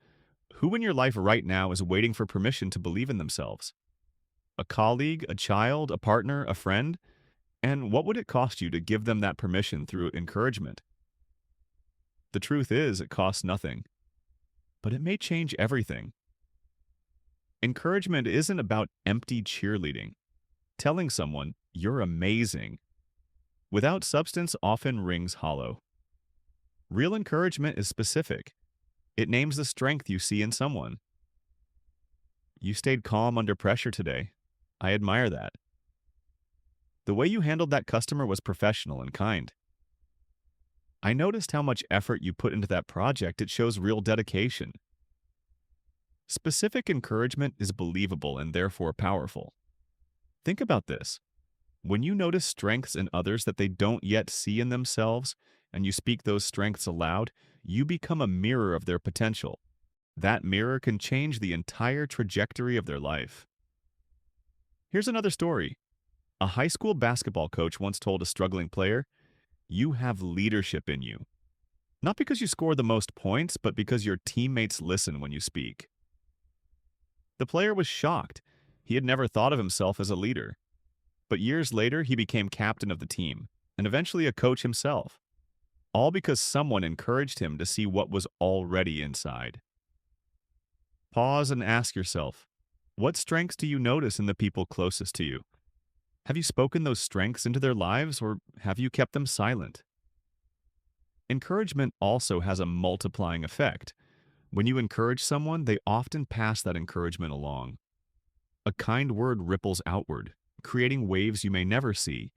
who in your life right now is waiting for permission to believe in themselves? A colleague, a child, a partner, a friend? And what would it cost you to give them that permission through encouragement? The truth is, it costs nothing, but it may change everything. Encouragement isn't about empty cheerleading, telling someone, "You're amazing," without substance often rings hollow. Real encouragement is specific. It names the strength you see in someone. "You stayed calm under pressure today. I admire that. The way you handled that customer was professional and kind. I noticed how much effort you put into that project. It shows real dedication." Specific encouragement is believable and therefore powerful. Think about this. When you notice strengths in others that they don't yet see in themselves, and you speak those strengths aloud, you become a mirror of their potential. That mirror can change the entire trajectory of their life. Here's another story. A high school basketball coach once told a struggling player, "You have leadership in you. Not because you score the most points, but because your teammates listen when you speak." The player was shocked. He had never thought of himself as a leader. But years later, he became captain of the team, and eventually a coach himself. All because someone encouraged him to see what was already inside. Pause and ask yourself, what strengths do you notice in the people closest to you? Have you spoken those strengths into their lives, or have you kept them silent? Encouragement also has a multiplying effect. When you encourage someone, they often pass that encouragement along. A kind word ripples outward, creating waves you may never see.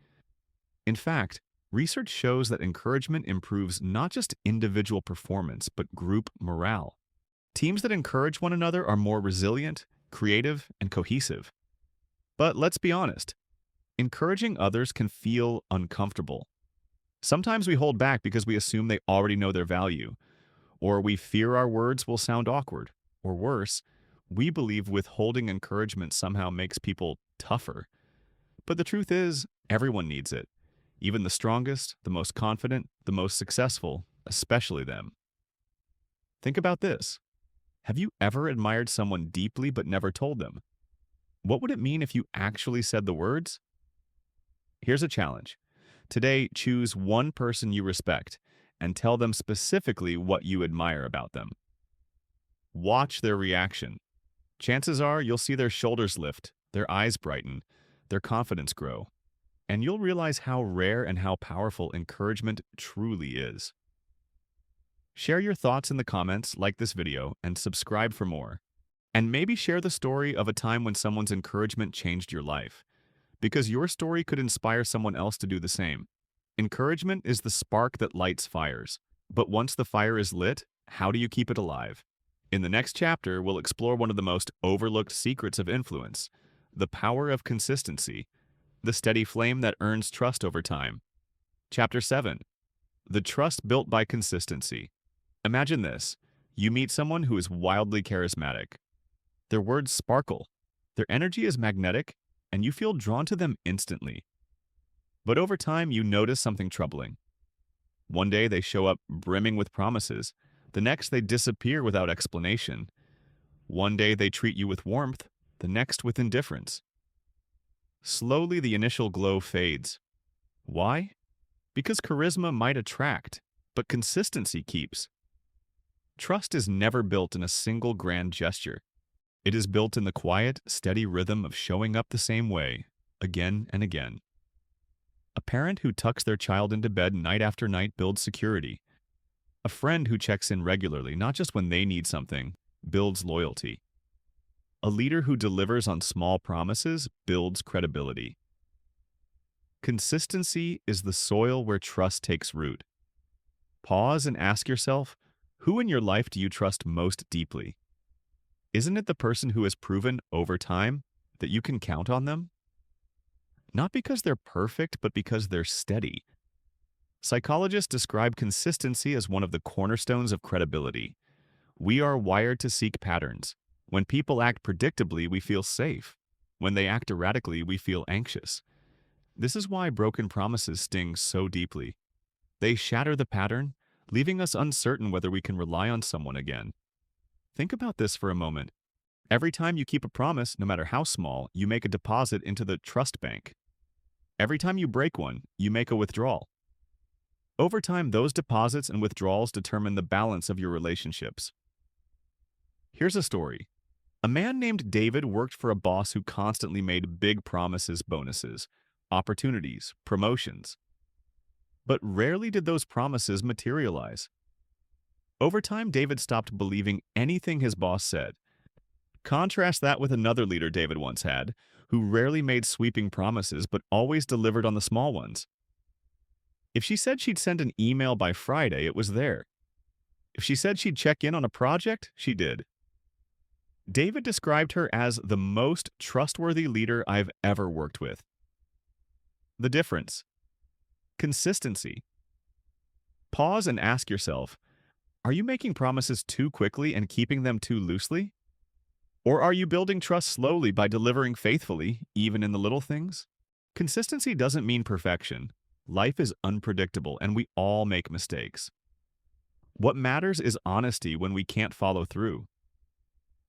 In fact, research shows that encouragement improves not just individual performance, but group morale. Teams that encourage one another are more resilient, creative, and cohesive. But let's be honest, encouraging others can feel uncomfortable. Sometimes we hold back because we assume they already know their value, or we fear our words will sound awkward, or worse, we believe withholding encouragement somehow makes people tougher. But the truth is, everyone needs it. Even the strongest, the most confident, the most successful, especially them. Think about this. Have you ever admired someone deeply but never told them? What would it mean if you actually said the words? Here's a challenge. Today, choose one person you respect and tell them specifically what you admire about them. Watch their reaction. Chances are you'll see their shoulders lift, their eyes brighten, their confidence grow, and you'll realize how rare and how powerful encouragement truly is. Share your thoughts in the comments, like this video, and subscribe for more. And maybe share the story of a time when someone's encouragement changed your life, because your story could inspire someone else to do the same. Encouragement is the spark that lights fires, but once the fire is lit, how do you keep it alive? In the next chapter, we'll explore one of the most overlooked secrets of influence, the power of consistency, the steady flame that earns trust over time. Chapter 7. The trust built by consistency. Imagine this. You meet someone who is wildly charismatic. Their words sparkle, their energy is magnetic, and you feel drawn to them instantly. But over time, you notice something troubling. One day, they show up brimming with promises. The next, they disappear without explanation. One day, they treat you with warmth. The next, with indifference. Slowly, the initial glow fades. Why? Because charisma might attract, but consistency keeps. Trust is never built in a single grand gesture. It is built in the quiet, steady rhythm of showing up the same way, again and again. A parent who tucks their child into bed night after night builds security. A friend who checks in regularly, not just when they need something, builds loyalty. A leader who delivers on small promises builds credibility. Consistency is the soil where trust takes root. Pause and ask yourself, who in your life do you trust most deeply? Isn't it the person who has proven over time that you can count on them? Not because they're perfect, but because they're steady. Psychologists describe consistency as one of the cornerstones of credibility. We are wired to seek patterns. When people act predictably, we feel safe. When they act erratically, we feel anxious. This is why broken promises sting so deeply. They shatter the pattern, leaving us uncertain whether we can rely on someone again. Think about this for a moment. Every time you keep a promise, no matter how small, you make a deposit into the trust bank. Every time you break one, you make a withdrawal. Over time, those deposits and withdrawals determine the balance of your relationships. Here's a story. A man named David worked for a boss who constantly made big promises, bonuses, opportunities, promotions. But rarely did those promises materialize. Over time, David stopped believing anything his boss said. Contrast that with another leader David once had, who rarely made sweeping promises but always delivered on the small ones. If she said she'd send an email by Friday, it was there. If she said she'd check in on a project, she did. David described her as the most trustworthy leader I've ever worked with. The difference: consistency. Pause and ask yourself, are you making promises too quickly and keeping them too loosely? Or are you building trust slowly by delivering faithfully, even in the little things? Consistency doesn't mean perfection. Life is unpredictable, and we all make mistakes. What matters is honesty when we can't follow through.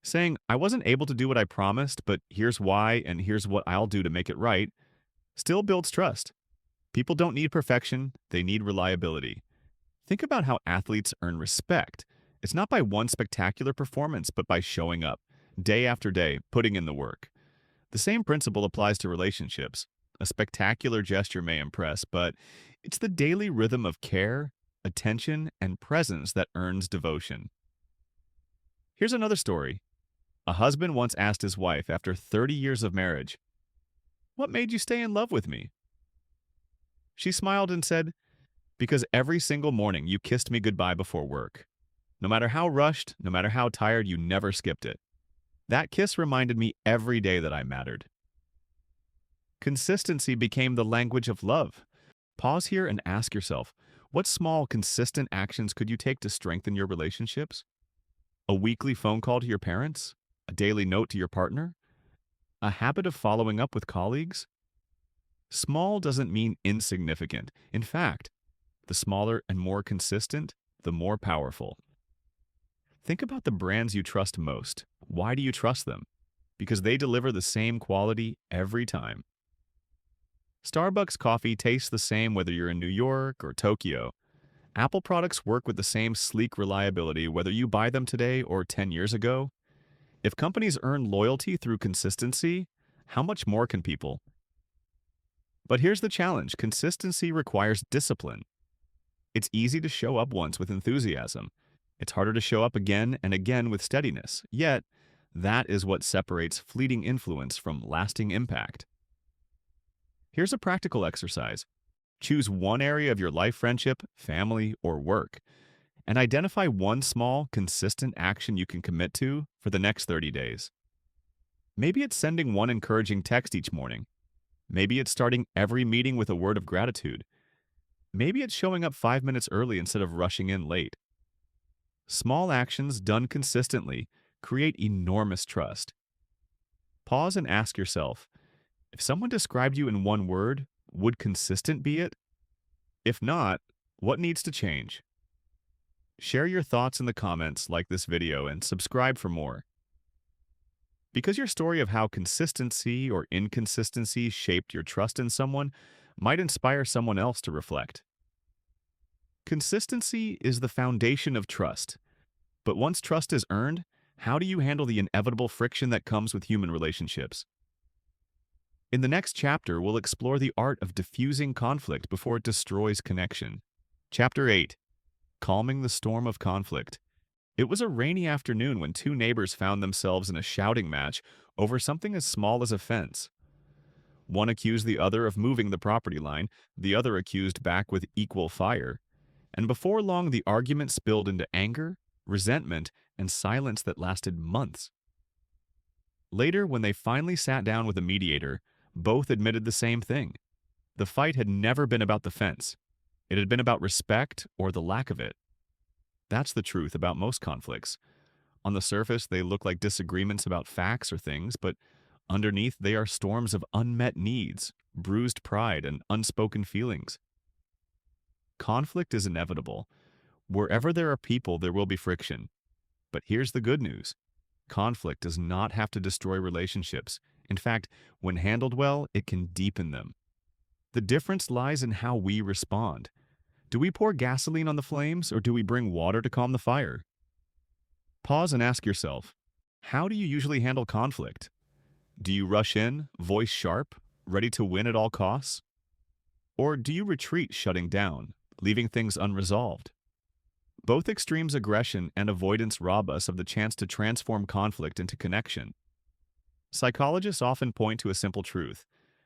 Saying, I wasn't able to do what I promised, but here's why and here's what I'll do to make it right, still builds trust. People don't need perfection, they need reliability. Think about how athletes earn respect. It's not by one spectacular performance, but by showing up, day after day, putting in the work. The same principle applies to relationships. A spectacular gesture may impress, but it's the daily rhythm of care, attention, and presence that earns devotion. Here's another story. A husband once asked his wife after 30 years of marriage, "What made you stay in love with me?" She smiled and said, "Because every single morning you kissed me goodbye before work. No matter how rushed, no matter how tired, you never skipped it. That kiss reminded me every day that I mattered." Consistency became the language of love. Pause here and ask yourself, what small, consistent actions could you take to strengthen your relationships? A weekly phone call to your parents? A daily note to your partner? A habit of following up with colleagues? Small doesn't mean insignificant. In fact, the smaller and more consistent, the more powerful. Think about the brands you trust most. Why do you trust them? Because they deliver the same quality every time. Starbucks coffee tastes the same whether you're in New York or Tokyo. Apple products work with the same sleek reliability whether you buy them today or 10 years ago. If companies earn loyalty through consistency, how much more can people? But here's the challenge. Consistency requires discipline. It's easy to show up once with enthusiasm. It's harder to show up again and again with steadiness. Yet, that is what separates fleeting influence from lasting impact. Here's a practical exercise. Choose one area of your life, friendship, family, or work, and identify one small, consistent action you can commit to for the next 30 days. Maybe it's sending one encouraging text each morning. Maybe it's starting every meeting with a word of gratitude. Maybe it's showing up 5 minutes early instead of rushing in late. Small actions done consistently create enormous trust. Pause and ask yourself, if someone described you in one word, would consistent be it? If not, what needs to change? Share your thoughts in the comments, like this video, and subscribe for more. Because your story of how consistency or inconsistency shaped your trust in someone might inspire someone else to reflect. Consistency is the foundation of trust. But once trust is earned, how do you handle the inevitable friction that comes with human relationships? In the next chapter, we'll explore the art of diffusing conflict before it destroys connection. Chapter 8. Calming the Storm of Conflict. It was a rainy afternoon when two neighbors found themselves in a shouting match over something as small as a fence. One accused the other of moving the property line, the other accused back with equal fire. And before long, the argument spilled into anger, resentment, and silence that lasted months. Later, when they finally sat down with a mediator, both admitted the same thing. The fight had never been about the fence. It had been about respect or the lack of it. That's the truth about most conflicts. On the surface, they look like disagreements about facts or things, but underneath, they are storms of unmet needs, bruised pride, and unspoken feelings. Conflict is inevitable. Wherever there are people, there will be friction. But here's the good news. Conflict does not have to destroy relationships. In fact, when handled well, it can deepen them. The difference lies in how we respond. Do we pour gasoline on the flames, or do we bring water to calm the fire? Pause and ask yourself, how do you usually handle conflict? Do you rush in, voice sharp, ready to win at all costs? Or do you retreat, shutting down, leaving things unresolved? Both extremes, aggression and avoidance, rob us of the chance to transform conflict into connection. Psychologists often point to a simple truth.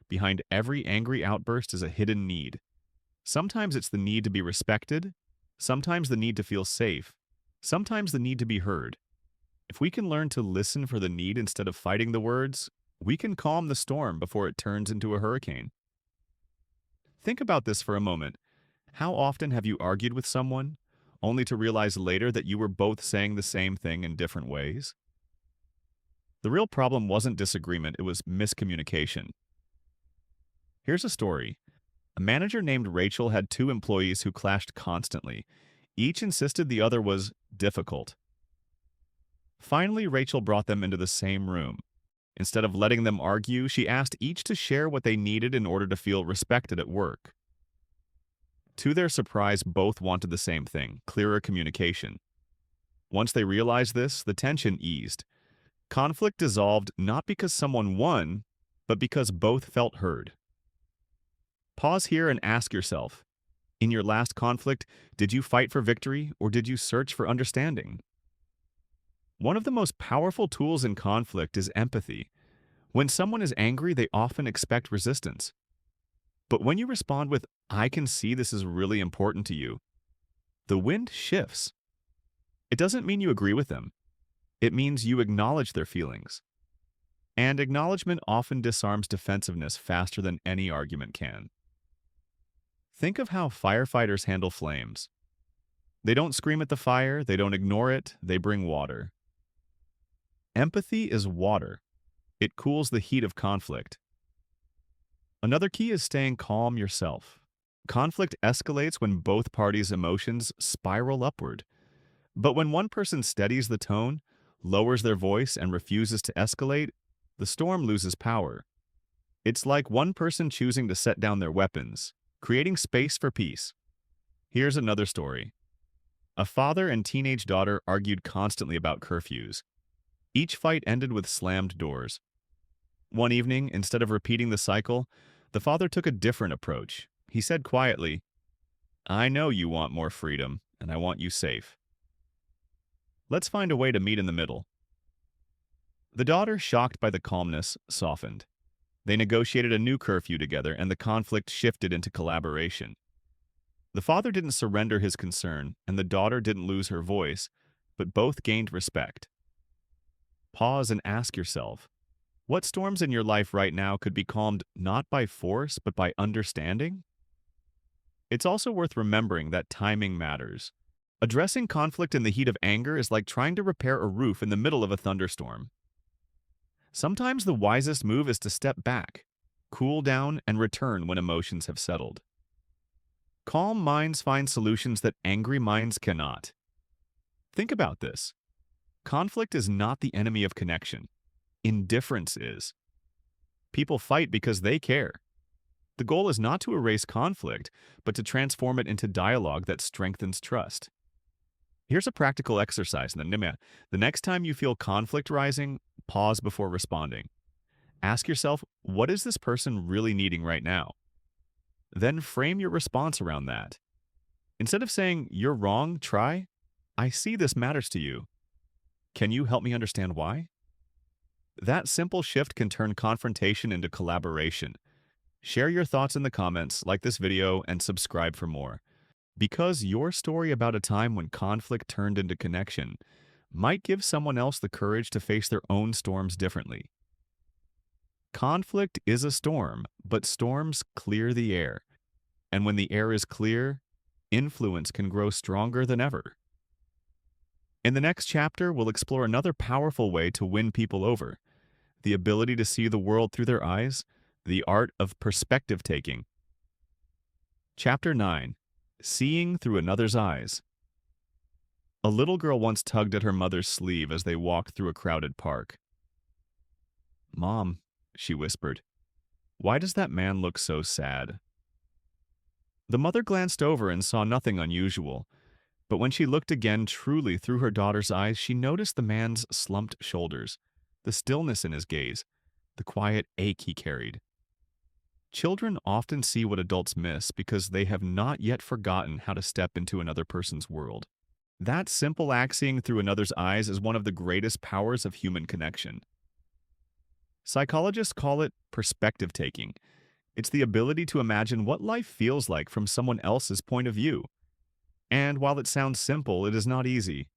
Behind every angry outburst is a hidden need. Sometimes it's the need to be respected, sometimes the need to feel safe, sometimes the need to be heard. If we can learn to listen for the need instead of fighting the words, we can calm the storm before it turns into a hurricane. Think about this for a moment. How often have you argued with someone, only to realize later that you were both saying the same thing in different ways? The real problem wasn't disagreement, it was miscommunication. Here's a story. A manager named Rachel had two employees who clashed constantly. Each insisted the other was difficult. Finally, Rachel brought them into the same room. Instead of letting them argue, she asked each to share what they needed in order to feel respected at work. To their surprise, both wanted the same thing, clearer communication. Once they realized this, the tension eased. Conflict dissolved not because someone won, but because both felt heard. Pause here and ask yourself, in your last conflict, did you fight for victory or did you search for understanding? One of the most powerful tools in conflict is empathy. When someone is angry, they often expect resistance. But when you respond with, "I can see this is really important to you," the wind shifts. It doesn't mean you agree with them. It means you acknowledge their feelings. And acknowledgement often disarms defensiveness faster than any argument can. Think of how firefighters handle flames. They don't scream at the fire, they don't ignore it, they bring water. Empathy is water. It cools the heat of conflict. Another key is staying calm yourself. Conflict escalates when both parties' emotions spiral upward. But when one person steadies the tone, lowers their voice, and refuses to escalate, the storm loses power. It's like one person choosing to set down their weapons, creating space for peace. Here's another story. A father and teenage daughter argued constantly about curfews. Each fight ended with slammed doors. One evening, instead of repeating the cycle, the father took a different approach. He said quietly, "I know you want more freedom, and I want you safe. Let's find a way to meet in the middle." The daughter, shocked by the calmness, softened. They negotiated a new curfew together, and the conflict shifted into collaboration. The father didn't surrender his concern, and the daughter didn't lose her voice, but both gained respect. Pause and ask yourself, what storms in your life right now could be calmed not by force, but by understanding? It's also worth remembering that timing matters. Addressing conflict in the heat of anger is like trying to repair a roof in the middle of a thunderstorm. Sometimes the wisest move is to step back, cool down, and return when emotions have settled. Calm minds find solutions that angry minds cannot. Think about this. Conflict is not the enemy of connection. Indifference is. People fight because they care. The goal is not to erase conflict, but to transform it into dialogue that strengthens trust. Here's a practical exercise. The next time you feel conflict rising, pause before responding. Ask yourself, what is this person really needing right now? Then frame your response around that. Instead of saying, you're wrong, try, I see this matters to you. Can you help me understand why? That simple shift can turn confrontation into collaboration. Share your thoughts in the comments, like this video, and subscribe for more. Because your story about a time when conflict turned into connection might give someone else the courage to face their own storms differently. Conflict is a storm, but storms clear the air. And when the air is clear, influence can grow stronger than ever. In the next chapter, we'll explore another powerful way to win people over: the ability to see the world through their eyes, the art of perspective taking. Chapter 9: Seeing Through Another's Eyes. A little girl once tugged at her mother's sleeve as they walked through a crowded park. "Mom," she whispered, "why does that man look so sad?" The mother glanced over and saw nothing unusual, but when she looked again truly through her daughter's eyes, she noticed the man's slumped shoulders, the stillness in his gaze, the quiet ache he carried. Children often see what adults miss because they have not yet forgotten how to step into another person's world. That simple act, seeing through another's eyes, is one of the greatest powers of human connection. Psychologists call it perspective taking. It's the ability to imagine what life feels like from someone else's point of view. And while it sounds simple, it is not easy.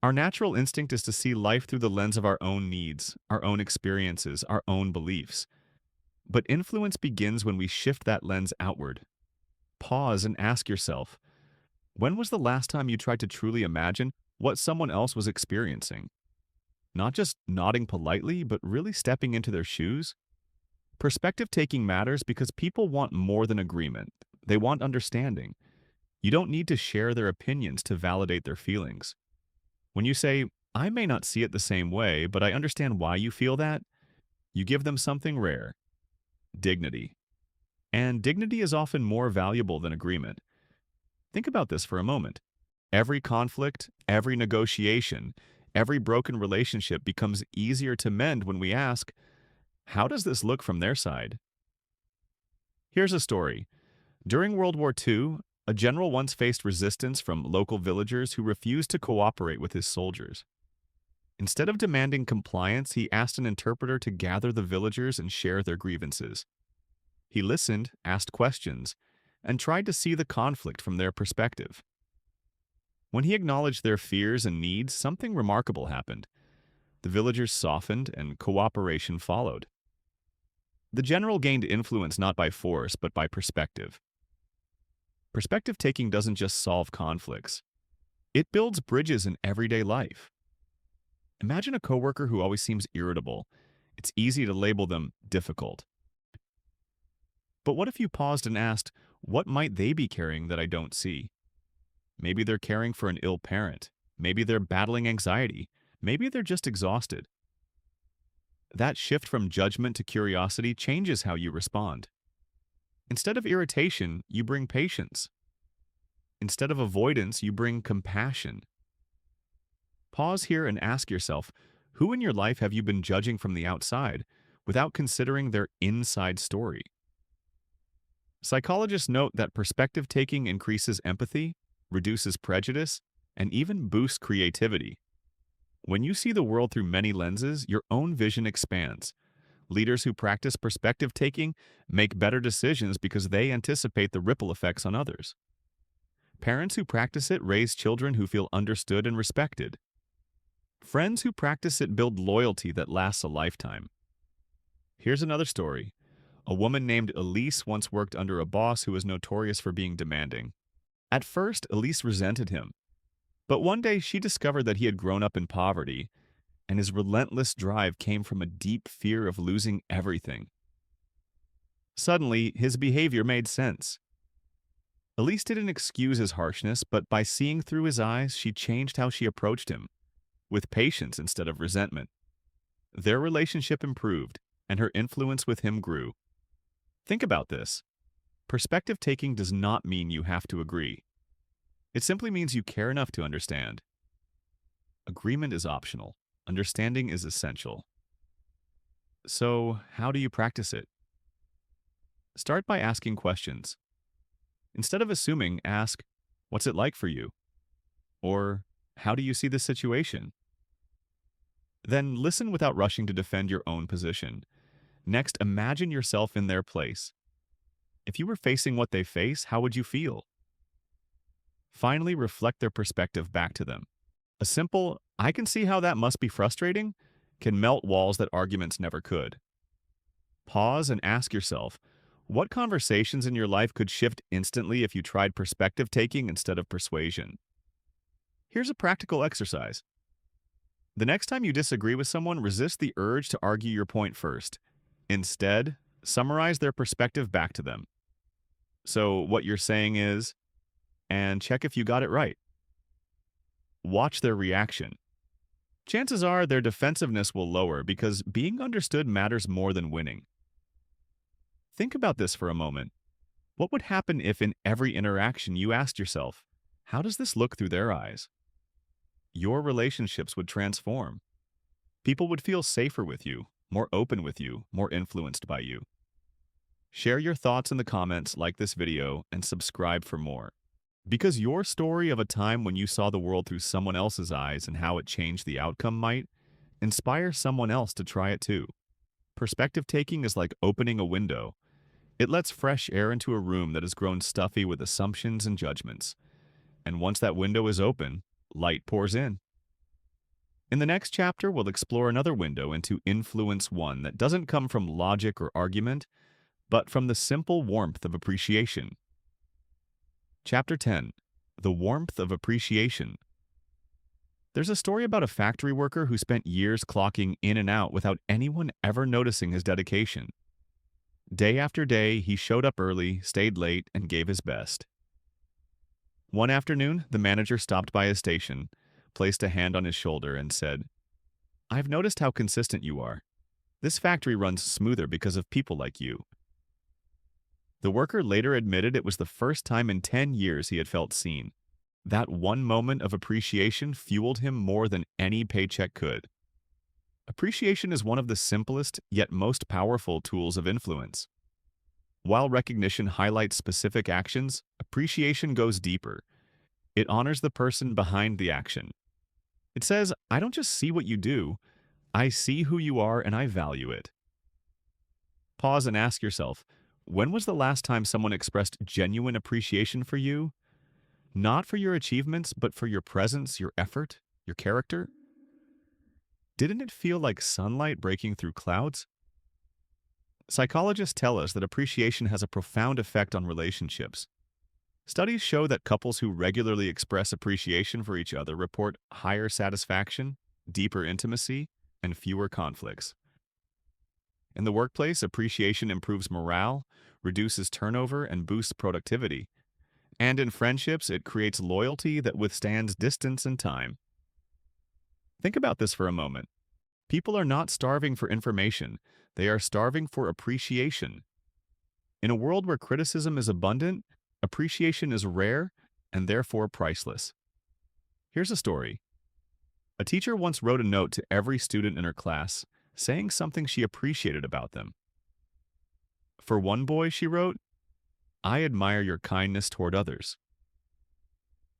Our natural instinct is to see life through the lens of our own needs, our own experiences, our own beliefs. But influence begins when we shift that lens outward. Pause and ask yourself, when was the last time you tried to truly imagine what someone else was experiencing? Not just nodding politely, but really stepping into their shoes? Perspective taking matters because people want more than agreement. They want understanding. You don't need to share their opinions to validate their feelings. When you say, I may not see it the same way, but I understand why you feel that, you give them something rare: dignity. And dignity is often more valuable than agreement. Think about this for a moment. Every conflict, every negotiation, every broken relationship becomes easier to mend when we ask, how does this look from their side? Here's a story. During World War II, a general once faced resistance from local villagers who refused to cooperate with his soldiers. Instead of demanding compliance, he asked an interpreter to gather the villagers and share their grievances. He listened, asked questions, and tried to see the conflict from their perspective. When he acknowledged their fears and needs, something remarkable happened. The villagers softened and cooperation followed. The general gained influence not by force, but by perspective. Perspective taking doesn't just solve conflicts. It builds bridges in everyday life. Imagine a coworker who always seems irritable. It's easy to label them difficult. But what if you paused and asked, what might they be carrying that I don't see? Maybe they're caring for an ill parent. Maybe they're battling anxiety. Maybe they're just exhausted. That shift from judgment to curiosity changes how you respond. Instead of irritation, you bring patience. Instead of avoidance, you bring compassion. Pause here and ask yourself, who in your life have you been judging from the outside without considering their inside story? Psychologists note that perspective taking increases empathy, reduces prejudice, and even boosts creativity. When you see the world through many lenses, your own vision expands. Leaders who practice perspective taking make better decisions because they anticipate the ripple effects on others. Parents who practice it raise children who feel understood and respected. Friends who practice it build loyalty that lasts a lifetime. Here's another story. A woman named Elise once worked under a boss who was notorious for being demanding. At first, Elise resented him. But one day she discovered that he had grown up in poverty, and his relentless drive came from a deep fear of losing everything. Suddenly, his behavior made sense. Elise didn't excuse his harshness, but by seeing through his eyes, she changed how she approached him, with patience instead of resentment. Their relationship improved, and her influence with him grew. Think about this. Perspective taking does not mean you have to agree. It simply means you care enough to understand. Agreement is optional. Understanding is essential. So, how do you practice it? Start by asking questions. Instead of assuming, ask, "What's it like for you?" Or, "How do you see this situation?" Then listen without rushing to defend your own position. Next, imagine yourself in their place. If you were facing what they face, how would you feel? Finally, reflect their perspective back to them. A simple, "I can see how that must be frustrating," can melt walls that arguments never could. Pause and ask yourself, what conversations in your life could shift instantly if you tried perspective taking instead of persuasion? Here's a practical exercise. The next time you disagree with someone, resist the urge to argue your point first. Instead, summarize their perspective back to them. So, what you're saying is, and check if you got it right. Watch their reaction. Chances are their defensiveness will lower because being understood matters more than winning. Think about this for a moment. What would happen if in every interaction you asked yourself, how does this look through their eyes? Your relationships would transform. People would feel safer with you, more open with you, more influenced by you. Share your thoughts in the comments, like this video, and subscribe for more. Because your story of a time when you saw the world through someone else's eyes and how it changed the outcome might inspire someone else to try it too. Perspective taking is like opening a window. It lets fresh air into a room that has grown stuffy with assumptions and judgments. And once that window is open, light pours in. In the next chapter, we'll explore another window into influence one that doesn't come from logic or argument, but from the simple warmth of appreciation. Chapter 10. The Warmth of Appreciation. There's a story about a factory worker who spent years clocking in and out without anyone ever noticing his dedication. Day after day, he showed up early, stayed late, and gave his best. One afternoon, the manager stopped by his station, placed a hand on his shoulder, and said, "I've noticed how consistent you are. This factory runs smoother because of people like you." The worker later admitted it was the first time in 10 years he had felt seen. That one moment of appreciation fueled him more than any paycheck could. Appreciation is one of the simplest yet most powerful tools of influence. While recognition highlights specific actions, appreciation goes deeper. It honors the person behind the action. It says, "I don't just see what you do, I see who you are and I value it." Pause and ask yourself, when was the last time someone expressed genuine appreciation for you? Not for your achievements, but for your presence, your effort, your character? Didn't it feel like sunlight breaking through clouds? Psychologists tell us that appreciation has a profound effect on relationships. Studies show that couples who regularly express appreciation for each other report higher satisfaction, deeper intimacy, and fewer conflicts. In the workplace, appreciation improves morale, reduces turnover, and boosts productivity. And in friendships, it creates loyalty that withstands distance and time. Think about this for a moment. People are not starving for information, they are starving for appreciation. In a world where criticism is abundant, appreciation is rare and therefore priceless. Here's a story. A teacher once wrote a note to every student in her class, saying something she appreciated about them. For one boy, she wrote, "I admire your kindness toward others."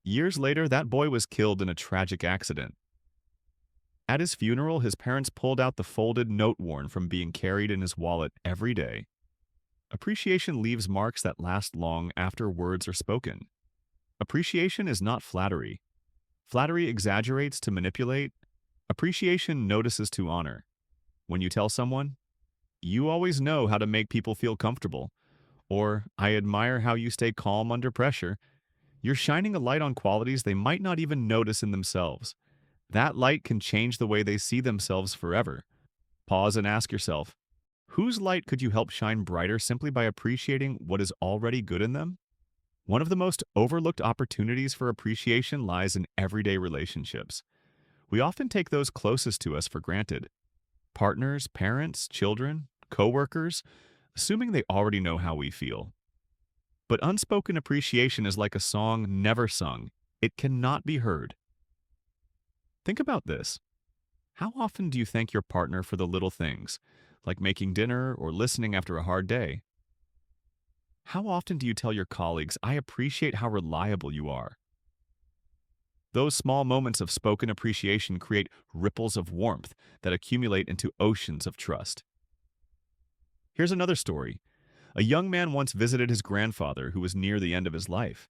Years later, that boy was killed in a tragic accident. At his funeral, his parents pulled out the folded note worn from being carried in his wallet every day. Appreciation leaves marks that last long after words are spoken. Appreciation is not flattery. Flattery exaggerates to manipulate. Appreciation notices to honor. When you tell someone, "You always know how to make people feel comfortable," or "I admire how you stay calm under pressure," you're shining a light on qualities they might not even notice in themselves. That light can change the way they see themselves forever. Pause and ask yourself, whose light could you help shine brighter simply by appreciating what is already good in them? One of the most overlooked opportunities for appreciation lies in everyday relationships. We often take those closest to us for granted. Partners, parents, children, coworkers, assuming they already know how we feel. But unspoken appreciation is like a song never sung. It cannot be heard. Think about this. How often do you thank your partner for the little things, like making dinner or listening after a hard day. How often do you tell your colleagues, "I appreciate how reliable you are"? Those small moments of spoken appreciation create ripples of warmth that accumulate into oceans of trust. Here's another story. A young man once visited his grandfather who was near the end of his life.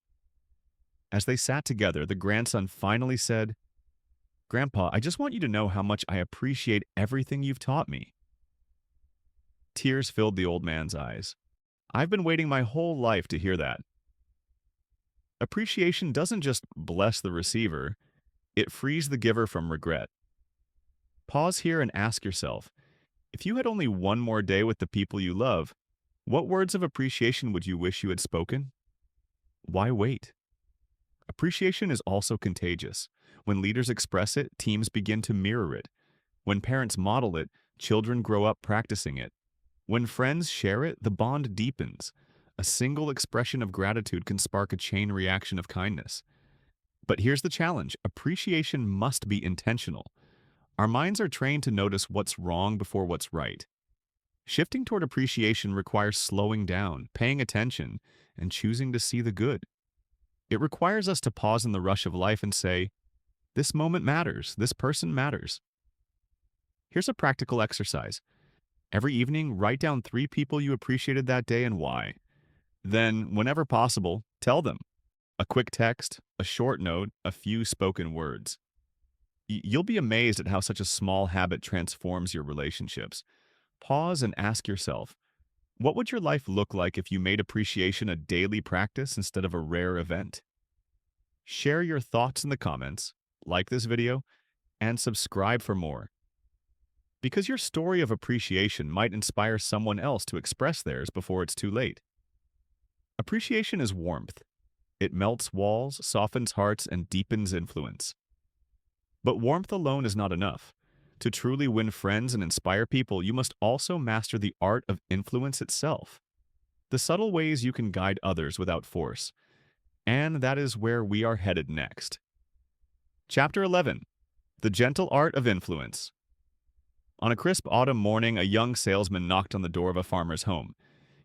As they sat together, the grandson finally said, "Grandpa, I just want you to know how much I appreciate everything you've taught me." Tears filled the old man's eyes. I've been waiting my whole life to hear that. Appreciation doesn't just bless the receiver, it frees the giver from regret. Pause here and ask yourself, if you had only one more day with the people you love, what words of appreciation would you wish you had spoken? Why wait? Appreciation is also contagious. When leaders express it, teams begin to mirror it. When parents model it, children grow up practicing it. When friends share it, the bond deepens. A single expression of gratitude can spark a chain reaction of kindness. But here's the challenge. Appreciation must be intentional. Our minds are trained to notice what's wrong before what's right. Shifting toward appreciation requires slowing down, paying attention, and choosing to see the good. It requires us to pause in the rush of life and say, "This moment matters. This person matters." Here's a practical exercise. Every evening, write down 3 people you appreciated that day and why. Then, whenever possible, tell them. A quick text, a short note, a few spoken words. You'll be amazed at how such a small habit transforms your relationships. Pause and ask yourself, what would your life look like if you made appreciation a daily practice instead of a rare event? Share your thoughts in the comments, like this video, and subscribe for more. Because your story of appreciation might inspire someone else to express theirs before it's too late. Appreciation is warmth. It melts walls, softens hearts, and deepens influence. But warmth alone is not enough. To truly win friends and inspire people, you must also master the art of influence itself. The subtle ways you can guide others without force. And that is where we are headed next. Chapter 11. The Gentle Art of Influence. On a crisp autumn morning, a young salesman knocked on the door of a farmer's home.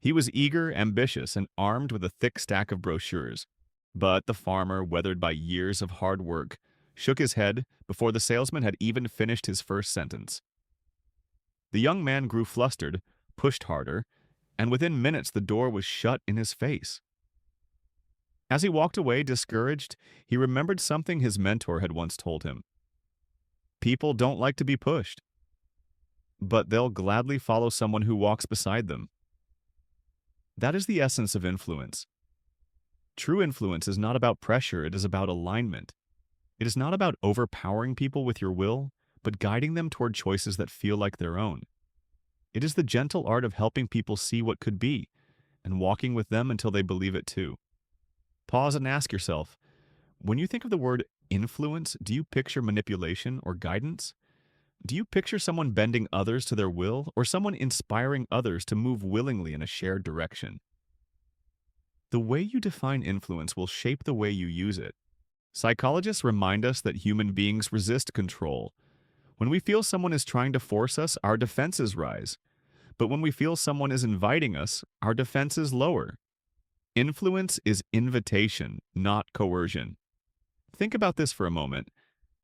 He was eager, ambitious, and armed with a thick stack of brochures. But the farmer, weathered by years of hard work, shook his head before the salesman had even finished his first sentence. The young man grew flustered, pushed harder, and within minutes the door was shut in his face. As he walked away discouraged, he remembered something his mentor had once told him. People don't like to be pushed, but they'll gladly follow someone who walks beside them. That is the essence of influence. True influence is not about pressure, it is about alignment. It is not about overpowering people with your will, but guiding them toward choices that feel like their own. It is the gentle art of helping people see what could be, and walking with them until they believe it too. Pause and ask yourself, when you think of the word influence, do you picture manipulation or guidance? Do you picture someone bending others to their will, or someone inspiring others to move willingly in a shared direction? The way you define influence will shape the way you use it. Psychologists remind us that human beings resist control. When we feel someone is trying to force us, our defenses rise. But when we feel someone is inviting us, our defenses lower. Influence is invitation, not coercion. Think about this for a moment.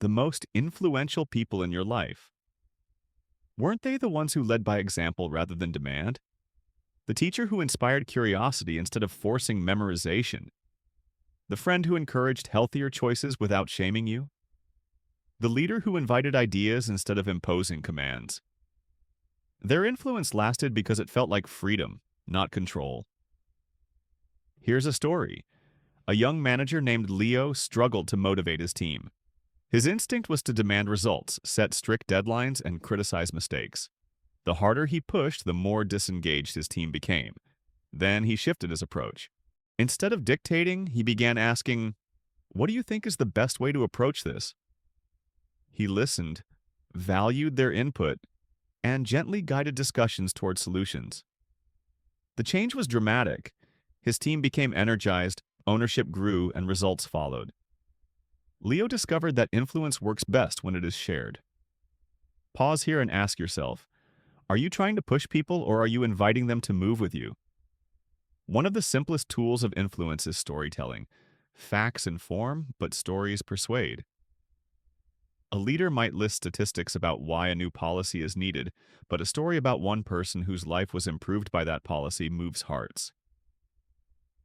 The most influential people in your life. Weren't they the ones who led by example rather than demand? The teacher who inspired curiosity instead of forcing memorization. The friend who encouraged healthier choices without shaming you. The leader who invited ideas instead of imposing commands. Their influence lasted because it felt like freedom, not control. Here's a story. A young manager named Leo struggled to motivate his team. His instinct was to demand results, set strict deadlines, and criticize mistakes. The harder he pushed, the more disengaged his team became. Then he shifted his approach. Instead of dictating, he began asking, "What do you think is the best way to approach this?" He listened, valued their input, and gently guided discussions toward solutions. The change was dramatic. His team became energized, ownership grew, and results followed. Leo discovered that influence works best when it is shared. Pause here and ask yourself, Are you trying to push people or are you inviting them to move with you? One of the simplest tools of influence is storytelling. Facts inform, but stories persuade. A leader might list statistics about why a new policy is needed, but a story about one person whose life was improved by that policy moves hearts.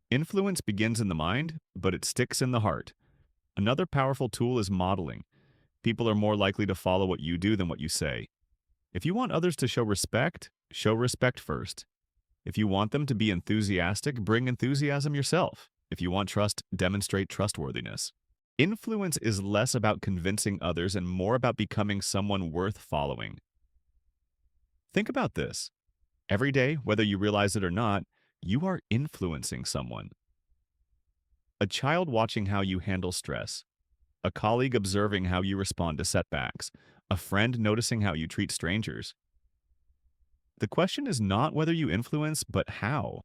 Influence begins in the mind, but it sticks in the heart. Another powerful tool is modeling. People are more likely to follow what you do than what you say. If you want others to show respect first. If you want them to be enthusiastic, bring enthusiasm yourself. If you want trust, demonstrate trustworthiness. Influence is less about convincing others and more about becoming someone worth following. Think about this. Every day, whether you realize it or not, you are influencing someone. A child watching how you handle stress, a colleague observing how you respond to setbacks, a friend noticing how you treat strangers. The question is not whether you influence, but how.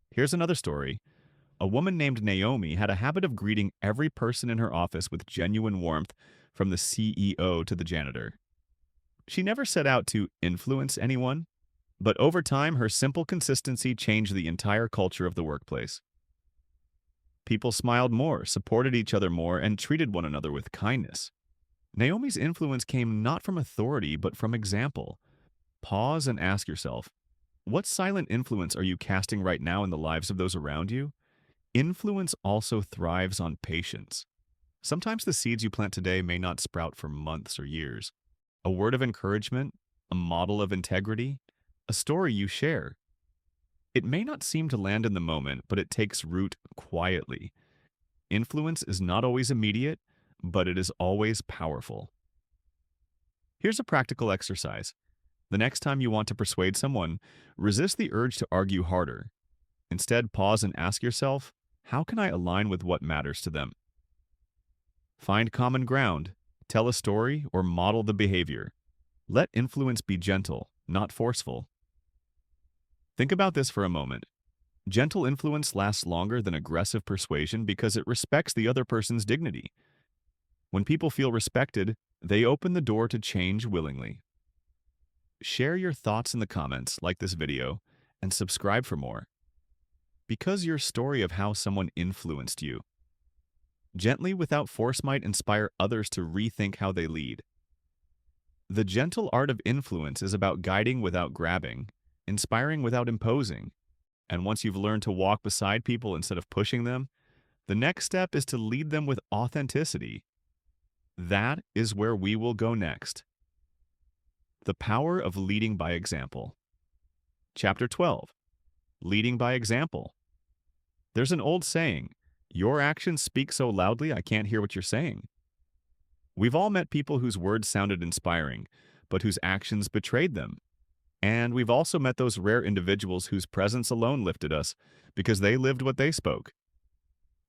Here's another story. A woman named Naomi had a habit of greeting every person in her office with genuine warmth, from the CEO to the janitor. She never set out to influence anyone, but over time, her simple consistency changed the entire culture of the workplace. People smiled more, supported each other more, and treated one another with kindness. Naomi's influence came not from authority, but from example. Pause and ask yourself, what silent influence are you casting right now in the lives of those around you? Influence also thrives on patience. Sometimes the seeds you plant today may not sprout for months or years. A word of encouragement, a model of integrity, a story you share. It may not seem to land in the moment, but it takes root quietly. Influence is not always immediate, but it is always powerful. Here's a practical exercise. The next time you want to persuade someone, resist the urge to argue harder. Instead, pause and ask yourself, how can I align with what matters to them? Find common ground, tell a story, or model the behavior. Let influence be gentle, not forceful. Think about this for a moment. Gentle influence lasts longer than aggressive persuasion because it respects the other person's dignity. When people feel respected, they open the door to change willingly. Share your thoughts in the comments, like this video, and subscribe for more. Because your story of how someone influenced you. Gently without force might inspire others to rethink how they lead. The gentle art of influence is about guiding without grabbing, inspiring without imposing. And once you've learned to walk beside people instead of pushing them, the next step is to lead them with authenticity. That is where we will go next. The power of leading by example. Chapter 12. Leading by example. There's an old saying, your actions speak so loudly I can't hear what you're saying. We've all met people whose words sounded inspiring, but whose actions betrayed them. And we've also met those rare individuals whose presence alone lifted us because they lived what they spoke.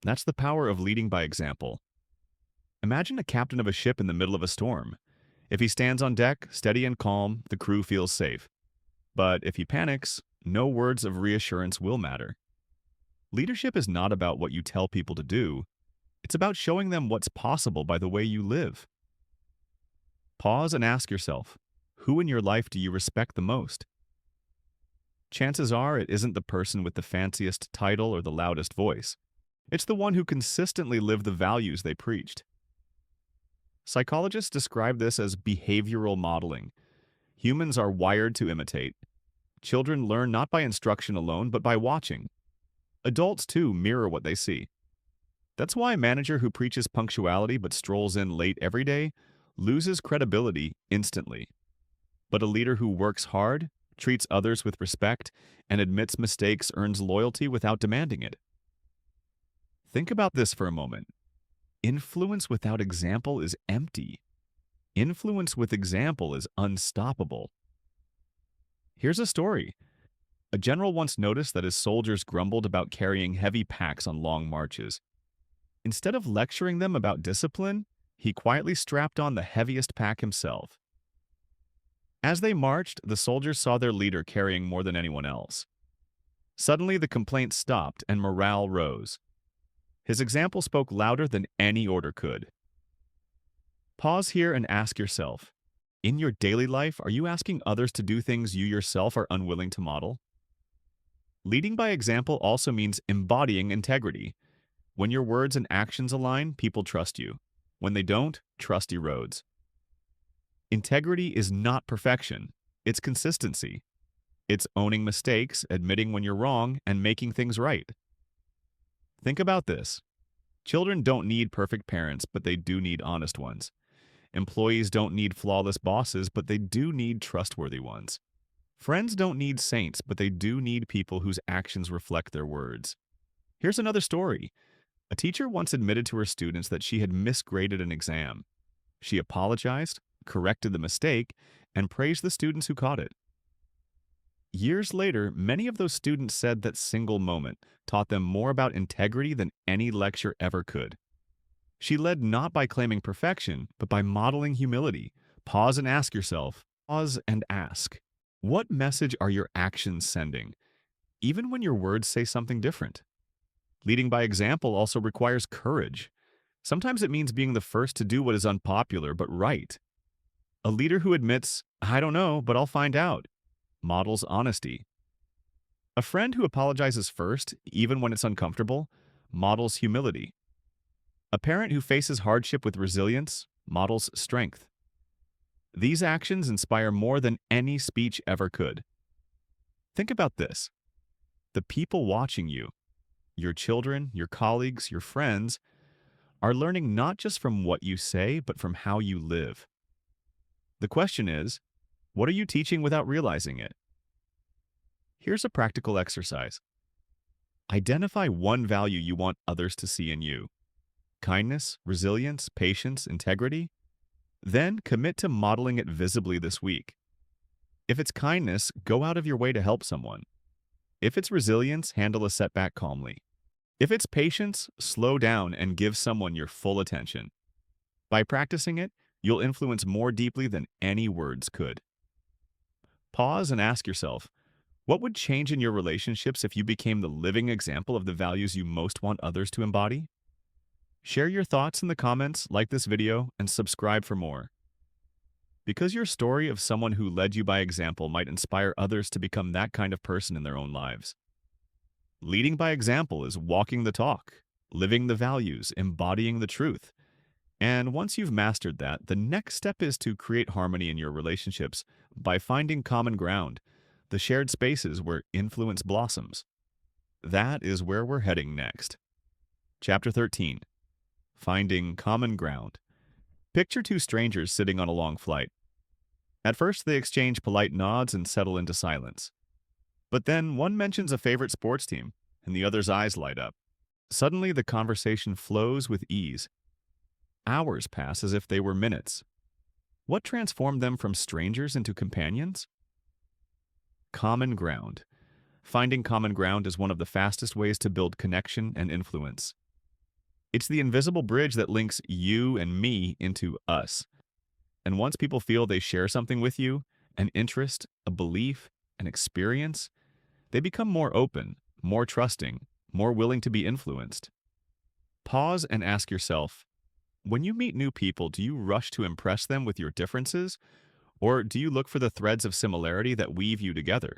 That's the power of leading by example. Imagine a captain of a ship in the middle of a storm. If he stands on deck, steady and calm, the crew feels safe. But if he panics, no words of reassurance will matter. Leadership is not about what you tell people to do. It's about showing them what's possible by the way you live. Pause and ask yourself, who in your life do you respect the most? Chances are it isn't the person with the fanciest title or the loudest voice. It's the one who consistently lived the values they preached. Psychologists describe this as behavioral modeling. Humans are wired to imitate. Children learn not by instruction alone, but by watching. Adults, too, mirror what they see. That's why a manager who preaches punctuality but strolls in late every day loses credibility instantly. But a leader who works hard, treats others with respect, and admits mistakes earns loyalty without demanding it. Think about this for a moment. Influence without example is empty. Influence with example is unstoppable. Here's a story. A general once noticed that his soldiers grumbled about carrying heavy packs on long marches. Instead of lecturing them about discipline, he quietly strapped on the heaviest pack himself. As they marched, the soldiers saw their leader carrying more than anyone else. Suddenly, the complaints stopped and morale rose. His example spoke louder than any order could. Pause here and ask yourself, In your daily life, are you asking others to do things you yourself are unwilling to model? Leading by example also means embodying integrity. When your words and actions align, people trust you. When they don't, trust erodes. Integrity is not perfection, it's consistency. It's owning mistakes, admitting when you're wrong, and making things right. Think about this. Children don't need perfect parents, but they do need honest ones. Employees don't need flawless bosses, but they do need trustworthy ones. Friends don't need saints, but they do need people whose actions reflect their words. Here's another story. A teacher once admitted to her students that she had misgraded an exam. She apologized, corrected the mistake, and praised the students who caught it. Years later, many of those students said that single moment taught them more about integrity than any lecture ever could. She led not by claiming perfection, but by modeling humility. Pause and ask yourself, pause and ask, what message are your actions sending, even when your words say something different? Leading by example also requires courage. Sometimes it means being the first to do what is unpopular but right. A leader who admits, I don't know, but I'll find out, models honesty. A friend who apologizes first, even when it's uncomfortable, models humility. A parent who faces hardship with resilience models strength. These actions inspire more than any speech ever could. Think about this. The people watching you, your children, your colleagues, your friends, are learning not just from what you say, but from how you live. The question is, what are you teaching without realizing it? Here's a practical exercise. Identify one value you want others to see in you. Kindness, resilience, patience, integrity. Then commit to modeling it visibly this week. If it's kindness, go out of your way to help someone. If it's resilience, handle a setback calmly. If it's patience, slow down and give someone your full attention. By practicing it, you'll influence more deeply than any words could. Pause and ask yourself, what would change in your relationships if you became the living example of the values you most want others to embody? Share your thoughts in the comments, like this video, and subscribe for more. Because your story of someone who led you by example might inspire others to become that kind of person in their own lives. Leading by example is walking the talk, living the values, embodying the truth. And once you've mastered that, the next step is to create harmony in your relationships by finding common ground, the shared spaces where influence blossoms. That is where we're heading next. Chapter 13. Finding common ground. Picture two strangers sitting on a long flight. At first, they exchange polite nods and settle into silence. But then one mentions a favorite sports team, and the other's eyes light up. Suddenly, the conversation flows with ease. Hours pass as if they were minutes. What transformed them from strangers into companions? Common ground. Finding common ground is one of the fastest ways to build connection and influence. It's the invisible bridge that links you and me into us. And once people feel they share something with you, an interest, a belief, an experience, they become more open, more trusting, more willing to be influenced. Pause and ask yourself, when you meet new people, do you rush to impress them with your differences, or do you look for the threads of similarity that weave you together?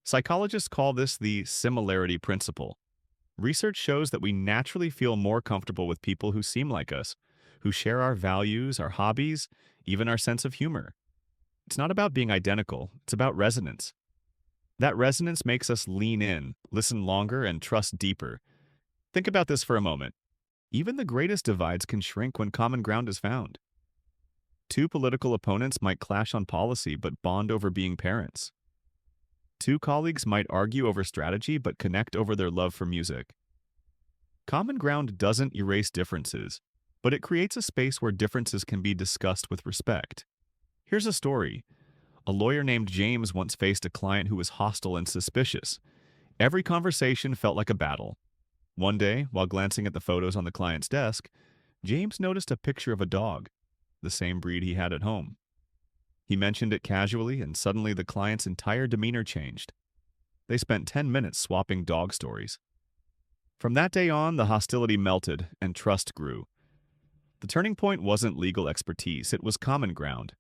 Psychologists call this the similarity principle. Research shows that we naturally feel more comfortable with people who seem like us, who share our values, our hobbies, even our sense of humor. It's not about being identical, it's about resonance. That resonance makes us lean in, listen longer, and trust deeper. Think about this for a moment. Even the greatest divides can shrink when common ground is found. Two political opponents might clash on policy but bond over being parents. Two colleagues might argue over strategy but connect over their love for music. Common ground doesn't erase differences, but it creates a space where differences can be discussed with respect. Here's a story. A lawyer named James once faced a client who was hostile and suspicious. Every conversation felt like a battle. One day, while glancing at the photos on the client's desk, James noticed a picture of a dog, the same breed he had at home. He mentioned it casually, and suddenly the client's entire demeanor changed. They spent 10 minutes swapping dog stories. From that day on, the hostility melted and trust grew. The turning point wasn't legal expertise, it was common ground.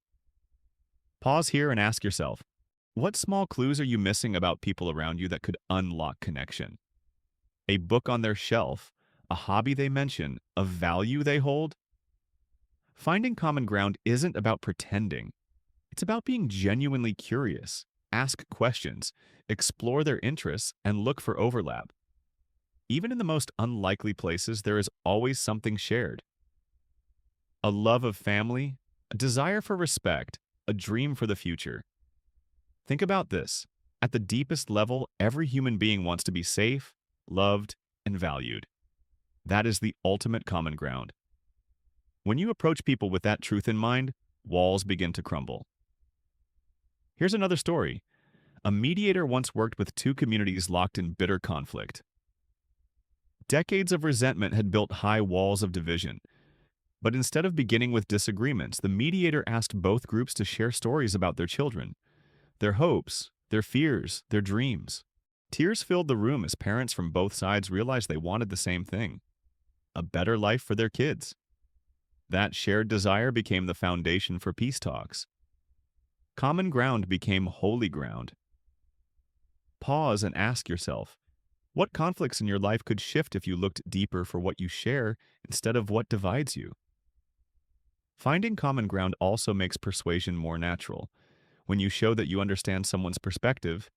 Pause here and ask yourself, what small clues are you missing about people around you that could unlock connection? A book on their shelf, a hobby they mention, a value they hold? Finding common ground isn't about pretending. It's about being genuinely curious. Ask questions, explore their interests, and look for overlap. Even in the most unlikely places, there is always something shared. A love of family, a desire for respect, a dream for the future. Think about this. At the deepest level, every human being wants to be safe, loved, and valued. That is the ultimate common ground. When you approach people with that truth in mind, walls begin to crumble. Here's another story. A mediator once worked with two communities locked in bitter conflict. Decades of resentment had built high walls of division. But instead of beginning with disagreements, the mediator asked both groups to share stories about their children, their hopes, their fears, their dreams. Tears filled the room as parents from both sides realized they wanted the same thing: a better life for their kids. That shared desire became the foundation for peace talks. Common ground became holy ground. Pause and ask yourself, what conflicts in your life could shift if you looked deeper for what you share instead of what divides you? Finding common ground also makes persuasion more natural. When you show that you understand someone's perspective,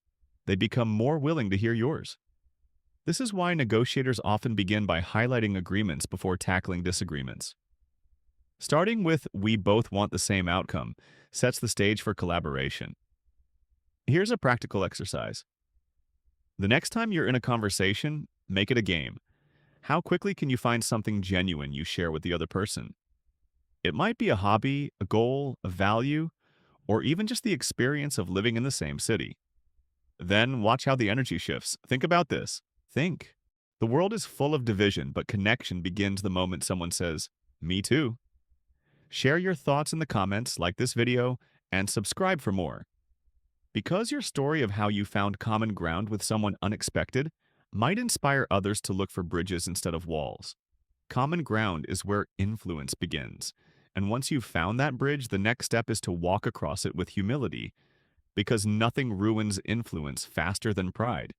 they become more willing to hear yours. This is why negotiators often begin by highlighting agreements before tackling disagreements. Starting with "we both want the same outcome" sets the stage for collaboration. Here's a practical exercise. The next time you're in a conversation, make it a game. How quickly can you find something genuine you share with the other person? It might be a hobby, a goal, a value, or even just the experience of living in the same city. Then watch how the energy shifts. Think about this. Think. The world is full of division, but connection begins the moment someone says, "Me too." Share your thoughts in the comments, like this video, and subscribe for more. Because your story of how you found common ground with someone unexpected might inspire others to look for bridges instead of walls. Common ground is where influence begins. And once you've found that bridge, the next step is to walk across it with humility, because nothing ruins influence faster than pride.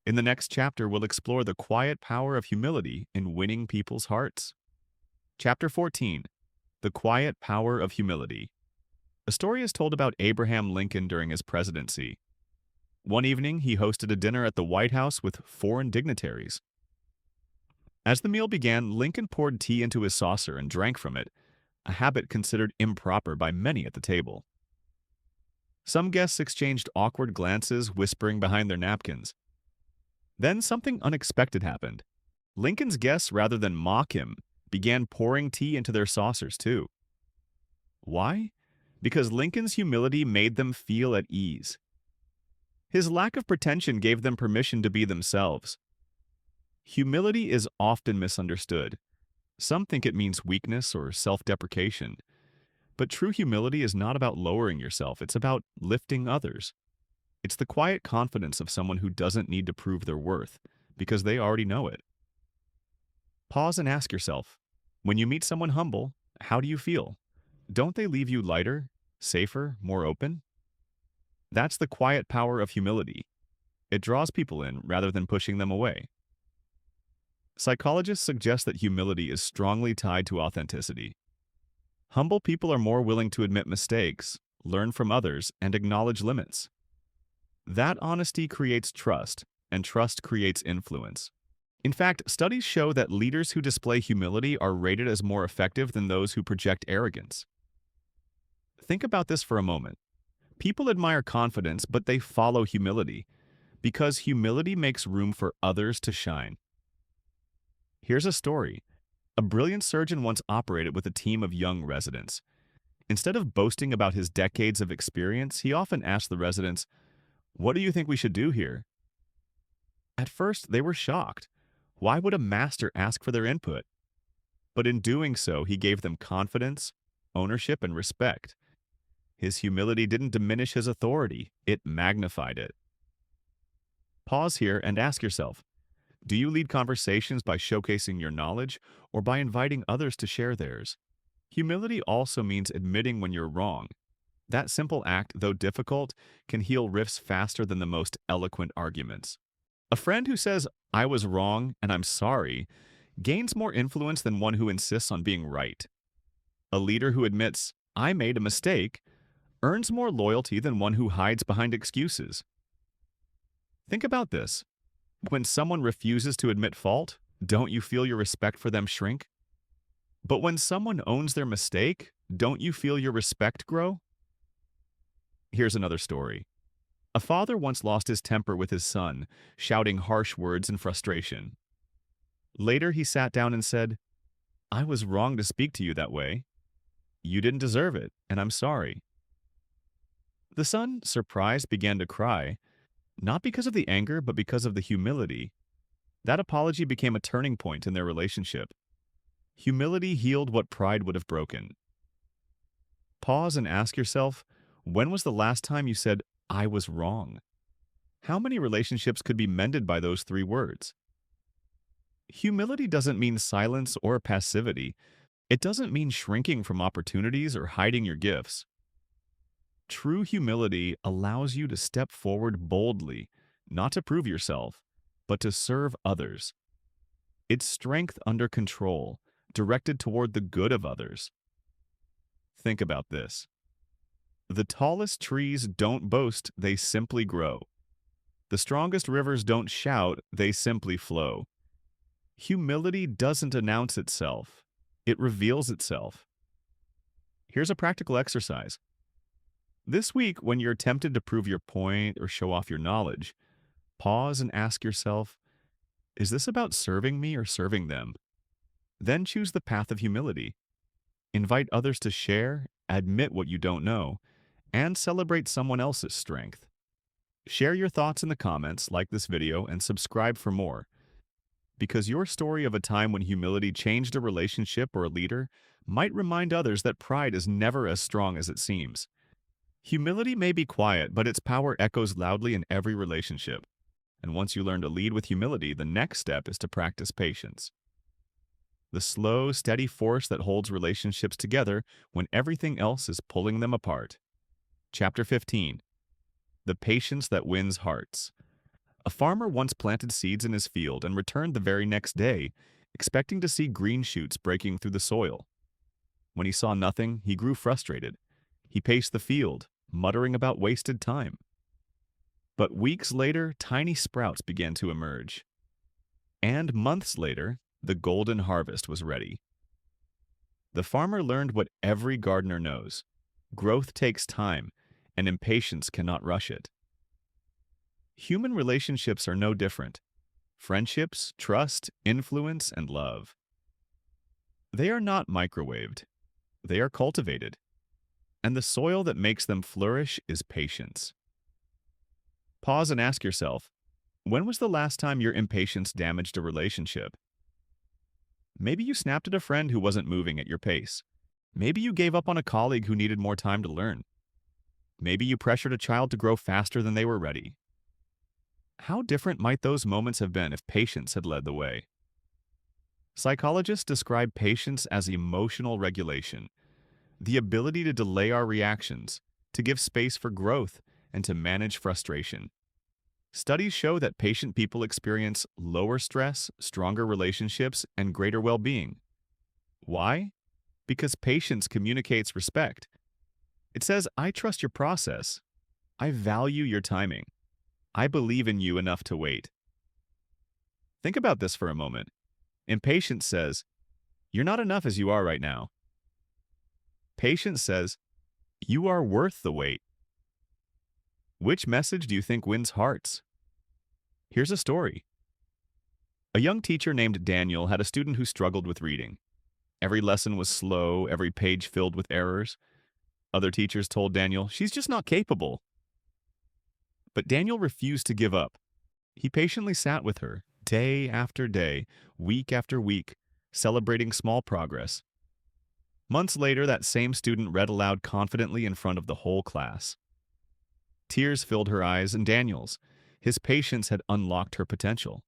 In the next chapter, we'll explore the quiet power of humility in winning people's hearts. Chapter 14. The Quiet Power of Humility. A story is told about Abraham Lincoln during his presidency. One evening, he hosted a dinner at the White House with foreign dignitaries. As the meal began, Lincoln poured tea into his saucer and drank from it, a habit considered improper by many at the table. Some guests exchanged awkward glances, whispering behind their napkins. Then something unexpected happened. Lincoln's guests, rather than mock him, began pouring tea into their saucers too. Why? Because Lincoln's humility made them feel at ease. His lack of pretension gave them permission to be themselves. Humility is often misunderstood. Some think it means weakness or self-deprecation. But true humility is not about lowering yourself, it's about lifting others. It's the quiet confidence of someone who doesn't need to prove their worth, because they already know it. Pause and ask yourself, when you meet someone humble, how do you feel? Don't they leave you lighter, safer, more open? That's the quiet power of humility. It draws people in rather than pushing them away. Psychologists suggest that humility is strongly tied to authenticity. Humble people are more willing to admit mistakes, learn from others, and acknowledge limits. That honesty creates trust, and trust creates influence. In fact, studies show that leaders who display humility are rated as more effective than those who project arrogance. Think about this for a moment. People admire confidence, but they follow humility, because humility makes room for others to shine. Here's a story. A brilliant surgeon once operated with a team of young residents. Instead of boasting about his decades of experience, he often asked the residents, "What do you think we should do here?" At first, they were shocked. Why would a master ask for their input? But in doing so, he gave them confidence, ownership, and respect. His humility didn't diminish his authority, it magnified it. Pause here and ask yourself, do you lead conversations by showcasing your knowledge or by inviting others to share theirs? Humility also means admitting when you're wrong. That simple act, though difficult, can heal rifts faster than the most eloquent arguments. A friend who says, "I was wrong and I'm sorry," gains more influence than one who insists on being right. A leader who admits, "I made a mistake," earns more loyalty than one who hides behind excuses. Think about this. When someone refuses to admit fault, don't you feel your respect for them shrink? But when someone owns their mistake, don't you feel your respect grow? Here's another story. A father once lost his temper with his son, shouting harsh words in frustration. Later, he sat down and said, "I was wrong to speak to you that way. You didn't deserve it, and I'm sorry." The son, surprised, began to cry, not because of the anger, but because of the humility. That apology became a turning point in their relationship. Humility healed what pride would have broken. Pause and ask yourself, when was the last time you said, "I was wrong"? How many relationships could be mended by those three words? Humility doesn't mean silence or passivity. It doesn't mean shrinking from opportunities or hiding your gifts. True humility allows you to step forward boldly, not to prove yourself, but to serve others. It's strength under control, directed toward the good of others. Think about this. The tallest trees don't boast, they simply grow. The strongest rivers don't shout, they simply flow. Humility doesn't announce itself, it reveals itself. Here's a practical exercise. This week, when you're tempted to prove your point or show off your knowledge, pause and ask yourself, is this about serving me or serving them? Then choose the path of humility. Invite others to share, admit what you don't know, and celebrate someone else's strength. Share your thoughts in the comments, like this video, and subscribe for more. Because your story of a time when humility changed a relationship or a leader might remind others that pride is never as strong as it seems. Humility may be quiet, but its power echoes loudly in every relationship. And once you learn to lead with humility, the next step is to practice patience. The slow, steady force that holds relationships together when everything else is pulling them apart. Chapter 15. The Patience That Wins Hearts. A farmer once planted seeds in his field and returned the very next day, expecting to see green shoots breaking through the soil. When he saw nothing, he grew frustrated. He paced the field, muttering about wasted time. But weeks later, tiny sprouts began to emerge. And months later, the golden harvest was ready. The farmer learned what every gardener knows. Growth takes time, and impatience cannot rush it. Human relationships are no different. Friendships, trust, influence, and love. They are not microwaved. They are cultivated. And the soil that makes them flourish is patience. Pause and ask yourself, when was the last time your impatience damaged a relationship? Maybe you snapped at a friend who wasn't moving at your pace. Maybe you gave up on a colleague who needed more time to learn. Maybe you pressured a child to grow faster than they were ready. How different might those moments have been if patience had led the way? Psychologists describe patience as emotional regulation, the ability to delay our reactions, to give space for growth, and to manage frustration. Studies show that patient people experience lower stress, stronger relationships, and greater well-being. Why? Because patience communicates respect. It says, "I trust your process. I value your timing. I believe in you enough to wait." Think about this for a moment. Impatience says, "You're not enough as you are right now." Patience says, "You are worth the wait." Which message do you think wins hearts? Here's a story. A young teacher named Daniel had a student who struggled with reading. Every lesson was slow, every page filled with errors. Other teachers told Daniel, "She's just not capable." But Daniel refused to give up. He patiently sat with her, day after day, week after week, celebrating small progress. Months later, that same student read aloud confidently in front of the whole class. Tears filled her eyes and Daniel's. His patience had unlocked her potential.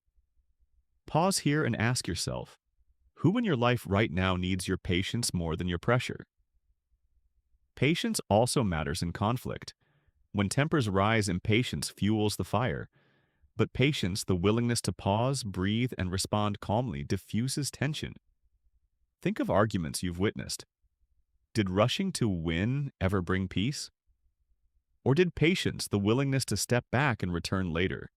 Pause here and ask yourself, who in your life right now needs your patience more than your pressure? Patience also matters in conflict. When tempers rise, impatience fuels the fire. But patience, the willingness to pause, breathe, and respond calmly, diffuses tension. Think of arguments you've witnessed. Did rushing to win ever bring peace? Or did patience, the willingness to step back and return later,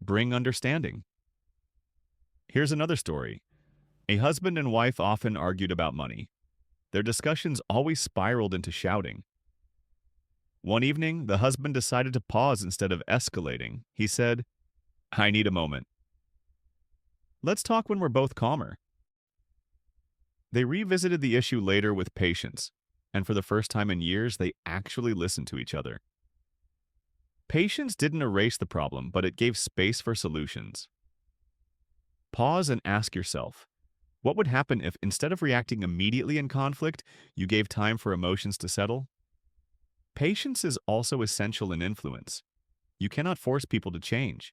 bring understanding? Here's another story. A husband and wife often argued about money. Their discussions always spiraled into shouting. One evening, the husband decided to pause instead of escalating. He said, "I need a moment. Let's talk when we're both calmer." They revisited the issue later with patience, and for the first time in years, they actually listened to each other. Patience didn't erase the problem, but it gave space for solutions. Pause and ask yourself, what would happen if instead of reacting immediately in conflict, you gave time for emotions to settle? Patience is also essential in influence. You cannot force people to change.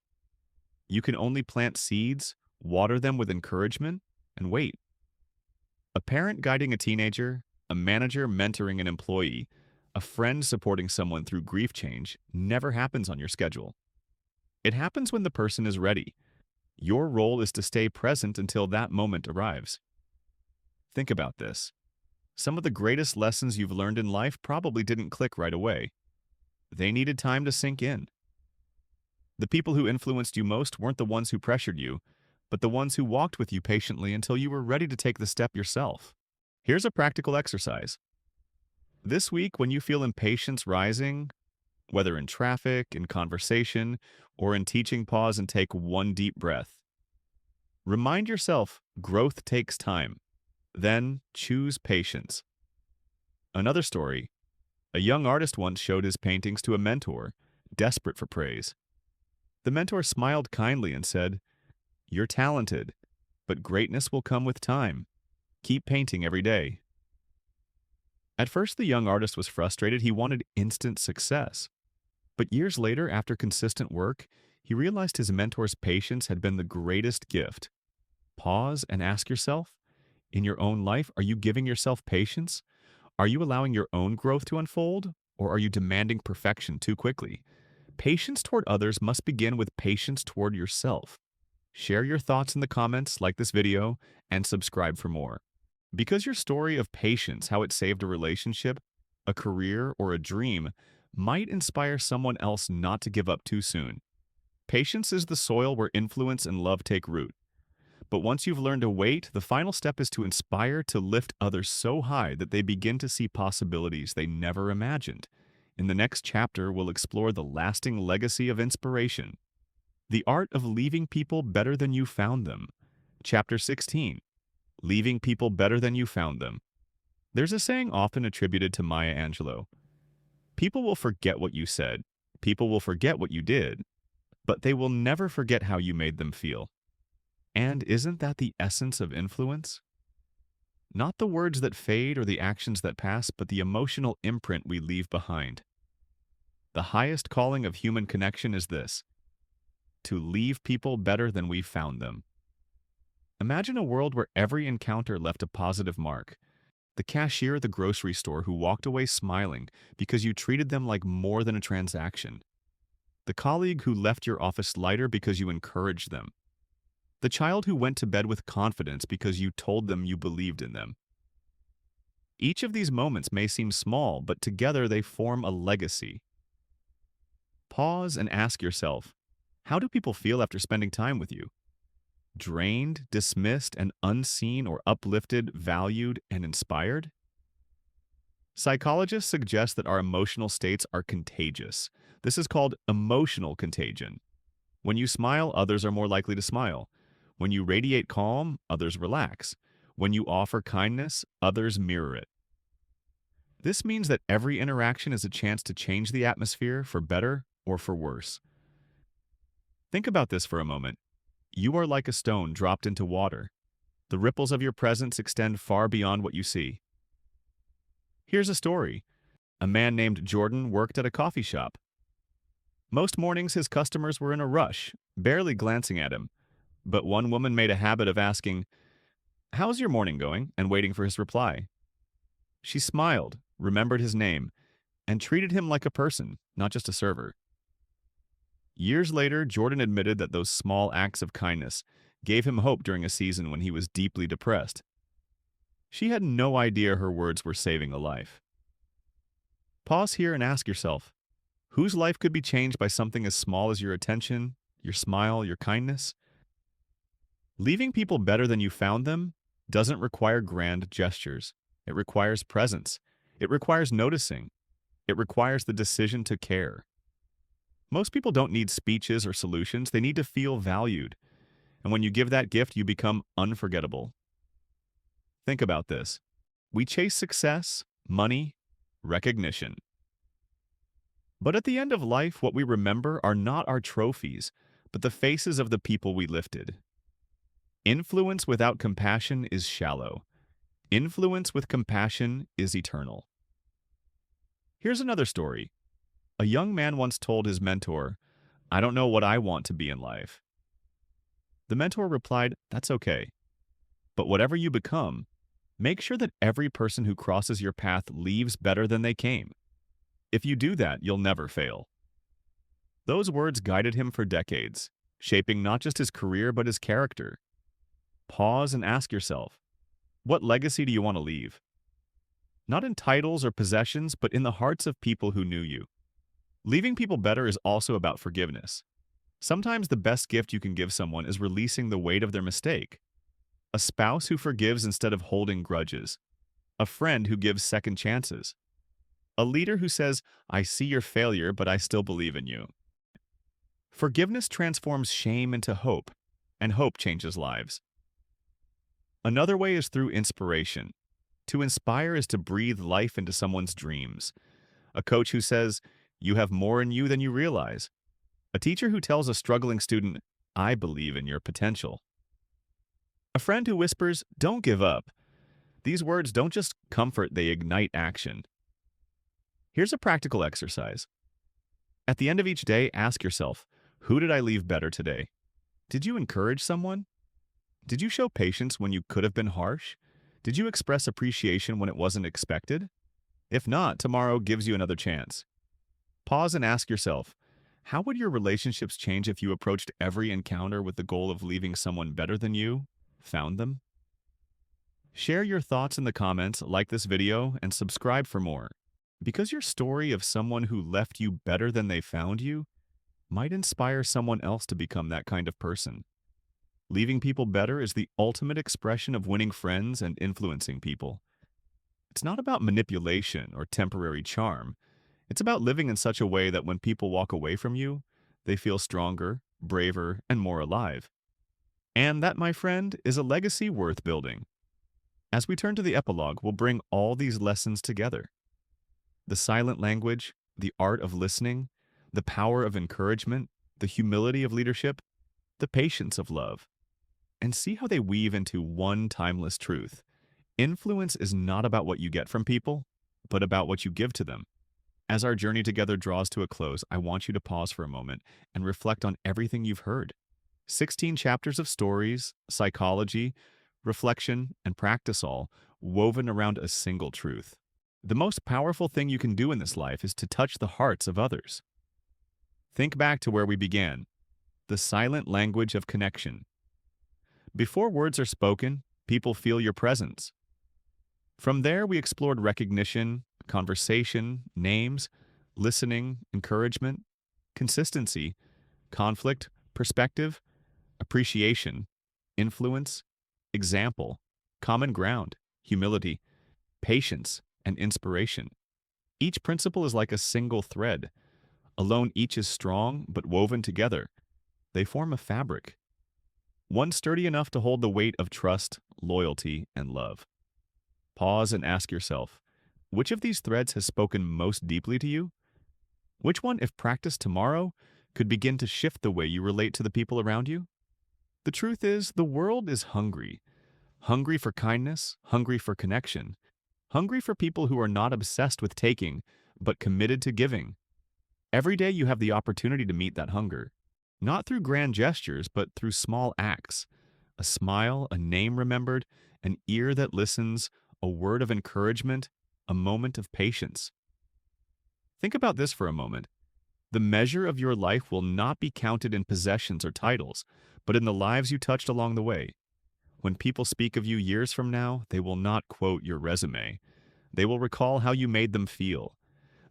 You can only plant seeds, water them with encouragement, and wait. A parent guiding a teenager, a manager mentoring an employee, a friend supporting someone through grief change never happens on your schedule. It happens when the person is ready. Your role is to stay present until that moment arrives. Think about this. Some of the greatest lessons you've learned in life probably didn't click right away. They needed time to sink in. The people who influenced you most weren't the ones who pressured you, but the ones who walked with you patiently until you were ready to take the step yourself. Here's a practical exercise. This week, when you feel impatience rising, whether in traffic, in conversation, or in teaching, pause and take one deep breath. Remind yourself, growth takes time. Then choose patience. Another story. A young artist once showed his paintings to a mentor, desperate for praise. The mentor smiled kindly and said, "You're talented, but greatness will come with time. Keep painting every day." At first, the young artist was frustrated. He wanted instant success. But years later, after consistent work, he realized his mentor's patience had been the greatest gift. Pause and ask yourself, in your own life, are you giving yourself patience? Are you allowing your own growth to unfold? Or are you demanding perfection too quickly? Patience toward others must begin with patience toward yourself. Share your thoughts in the comments, like this video, and subscribe for more. Because your story of patience, how it saved a relationship, a career, or a dream, might inspire someone else not to give up too soon. Patience is the soil where influence and love take root. But once you've learned to wait, the final step is to inspire to lift others so high that they begin to see possibilities they never imagined. In the next chapter, we'll explore the lasting legacy of inspiration. The art of leaving people better than you found them. Chapter 16. Leaving people better than you found them. There's a saying often attributed to Maya Angelou. People will forget what you said. People will forget what you did. But they will never forget how you made them feel. And isn't that the essence of influence? Not the words that fade or the actions that pass, but the emotional imprint we leave behind. The highest calling of human connection is this: to leave people better than we found them. Imagine a world where every encounter left a positive mark. The cashier at the grocery store who walked away smiling because you treated them like more than a transaction. The colleague who left your office lighter because you encouraged them. The child who went to bed with confidence because you told them you believed in them. Each of these moments may seem small, but together they form a legacy. Pause and ask yourself, how do people feel after spending time with you? Drained, dismissed, and unseen, or uplifted, valued, and inspired? Psychologists suggest that our emotional states are contagious. This is called emotional contagion. When you smile, others are more likely to smile. When you radiate calm, others relax. When you offer kindness, others mirror it. This means that every interaction is a chance to change the atmosphere for better or for worse. Think about this for a moment. You are like a stone dropped into water. The ripples of your presence extend far beyond what you see. Here's a story. A man named Jordan worked at a coffee shop. Most mornings his customers were in a rush, barely glancing at him. But one woman made a habit of asking, "How's your morning going?" and waiting for his reply. She smiled, remembered his name, and treated him like a person, not just a server. Years later, Jordan admitted that those small acts of kindness gave him hope during a season when he was deeply depressed. She had no idea her words were saving a life. Pause here and ask yourself, whose life could be changed by something as small as your attention, your smile, your kindness? Leaving people better than you found them doesn't require grand gestures. It requires presence. It requires noticing. It requires the decision to care. Most people don't need speeches or solutions. They need to feel valued. And when you give that gift, you become unforgettable. Think about this. We chase success, money, recognition. But at the end of life, what we remember are not our trophies, but the faces of the people we lifted. Influence without compassion is shallow. Influence with compassion is eternal. Here's another story. A young man once told his mentor, "I don't know what I want to be in life." The mentor replied, "That's okay. But whatever you become, make sure that every person who crosses your path leaves better than they came. If you do that, you'll never fail." Those words guided him for decades, shaping not just his career but his character. Pause and ask yourself, what legacy do you want to leave? Not in titles or possessions, but in the hearts of people who knew you. Leaving people better is also about forgiveness. Sometimes the best gift you can give someone is releasing the weight of their mistake. A spouse who forgives instead of holding grudges. A friend who gives second chances. A leader who says, "I see your failure, but I still believe in you." Forgiveness transforms shame into hope, and hope changes lives. Another way is through inspiration. To inspire is to breathe life into someone's dreams. A coach who says, "You have more in you than you realize." A teacher who tells a struggling student, "I believe in your potential." A friend who whispers, "Don't give up." These words don't just comfort, they ignite action. Here's a practical exercise. At the end of each day, ask yourself, who did I leave better today? Did you encourage someone? Did you show patience when you could have been harsh? Did you express appreciation when it wasn't expected? If not, tomorrow gives you another chance. Pause and ask yourself, how would your relationships change if you approached every encounter with the goal of leaving someone better than you found them? Share your thoughts in the comments, like this video, and subscribe for more. Because your story of someone who left you better than they found you might inspire someone else to become that kind of person. Leaving people better is the ultimate expression of winning friends and influencing people. It's not about manipulation or temporary charm. It's about living in such a way that when people walk away from you, they feel stronger, braver, and more alive. And that, my friend, is a legacy worth building. As we turn to the epilogue, we'll bring all these lessons together. The silent language, the art of listening, the power of encouragement, the humility of leadership, the patience of love. And see how they weave into one timeless truth. Influence is not about what you get from people, but about what you give to them. As our journey together draws to a close, I want you to pause for a moment and reflect on everything you've heard. 16 chapters of stories, psychology, reflection, and practice, all woven around a single truth. The most powerful thing you can do in this life is to touch the hearts of others. Think back to where we began, the silent language of connection. Before words are spoken, people feel your presence. From there, we explored recognition, conversation, names, listening, encouragement, consistency, conflict, perspective, appreciation, influence, example, common ground, humility, patience, and inspiration. Each principle is like a single thread. Alone, each is strong, but woven together, they form a fabric. One sturdy enough to hold the weight of trust, loyalty, and love. Pause and ask yourself, which of these threads has spoken most deeply to you? Which one, if practiced tomorrow, could begin to shift the way you relate to the people around you? The truth is, the world is hungry. Hungry for kindness, hungry for connection, hungry for people who are not obsessed with taking, but committed to giving. Every day you have the opportunity to meet that hunger, not through grand gestures, but through small acts. A smile, a name remembered, an ear that listens, a word of encouragement. a moment of patience. Think about this for a moment. The measure of your life will not be counted in possessions or titles, but in the lives you touched along the way. When people speak of you years from now, they will not quote your resume. They will recall how you made them feel.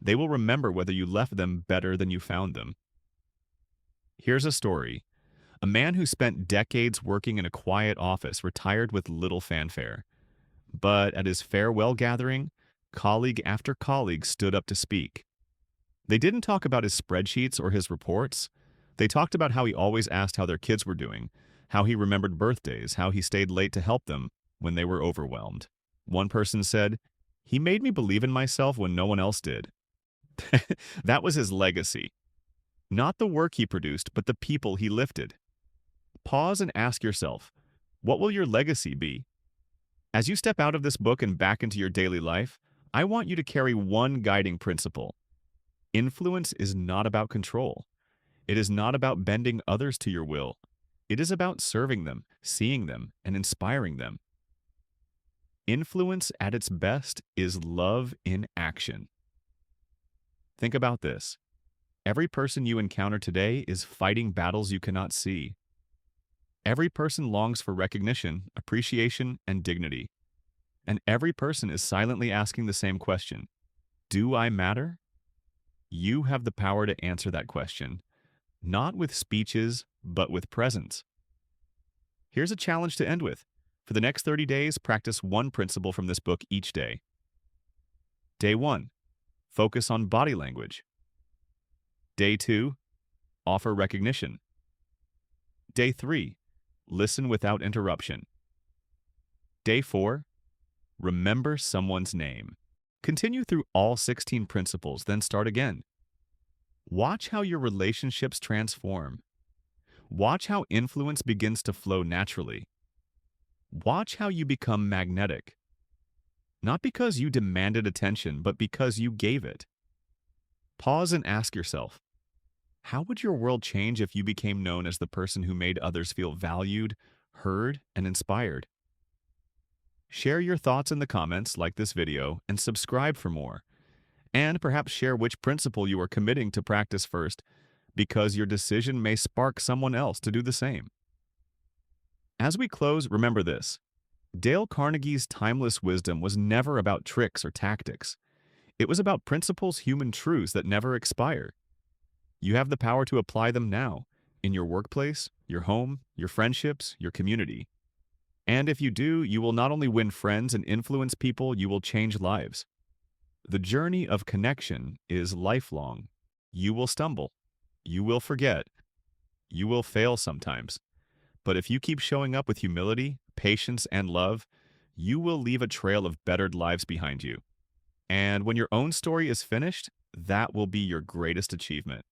They will remember whether you left them better than you found them. Here's a story. A man who spent decades working in a quiet office retired with little fanfare. But at his farewell gathering, colleague after colleague stood up to speak. They didn't talk about his spreadsheets or his reports. They talked about how he always asked how their kids were doing, how he remembered birthdays, how he stayed late to help them when they were overwhelmed. One person said, "He made me believe in myself when no one else did." That was his legacy. Not the work he produced, but the people he lifted. Pause and ask yourself, what will your legacy be? As you step out of this book and back into your daily life, I want you to carry one guiding principle. Influence is not about control. It is not about bending others to your will. It is about serving them, seeing them, and inspiring them. Influence at its best is love in action. Think about this. Every person you encounter today is fighting battles you cannot see. Every person longs for recognition, appreciation, and dignity. And every person is silently asking the same question. Do I matter? You have the power to answer that question, not with speeches, but with presence. Here's a challenge to end with. For the next 30 days, practice one principle from this book each day. Day 1. Focus on body language. Day 2. Offer recognition. Day 3. Listen without interruption. Day 4. Remember someone's name. Continue through all 16 principles, then start again. Watch how your relationships transform. Watch how influence begins to flow naturally. Watch how you become magnetic. Not because you demanded attention, but because you gave it. Pause and ask yourself, how would your world change if you became known as the person who made others feel valued, heard, and inspired? Share your thoughts in the comments, like this video, and subscribe for more. And perhaps share which principle you are committing to practice first, because your decision may spark someone else to do the same. As we close, remember this. Dale Carnegie's timeless wisdom was never about tricks or tactics. It was about principles, human truths that never expire. You have the power to apply them now, in your workplace, your home, your friendships, your community. And if you do, you will not only win friends and influence people, you will change lives. The journey of connection is lifelong. You will stumble. You will forget. You will fail sometimes. But if you keep showing up with humility, patience, and love, you will leave a trail of bettered lives behind you. And when your own story is finished, that will be your greatest achievement.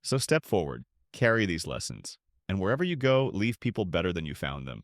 So step forward, carry these lessons, and wherever you go, leave people better than you found them.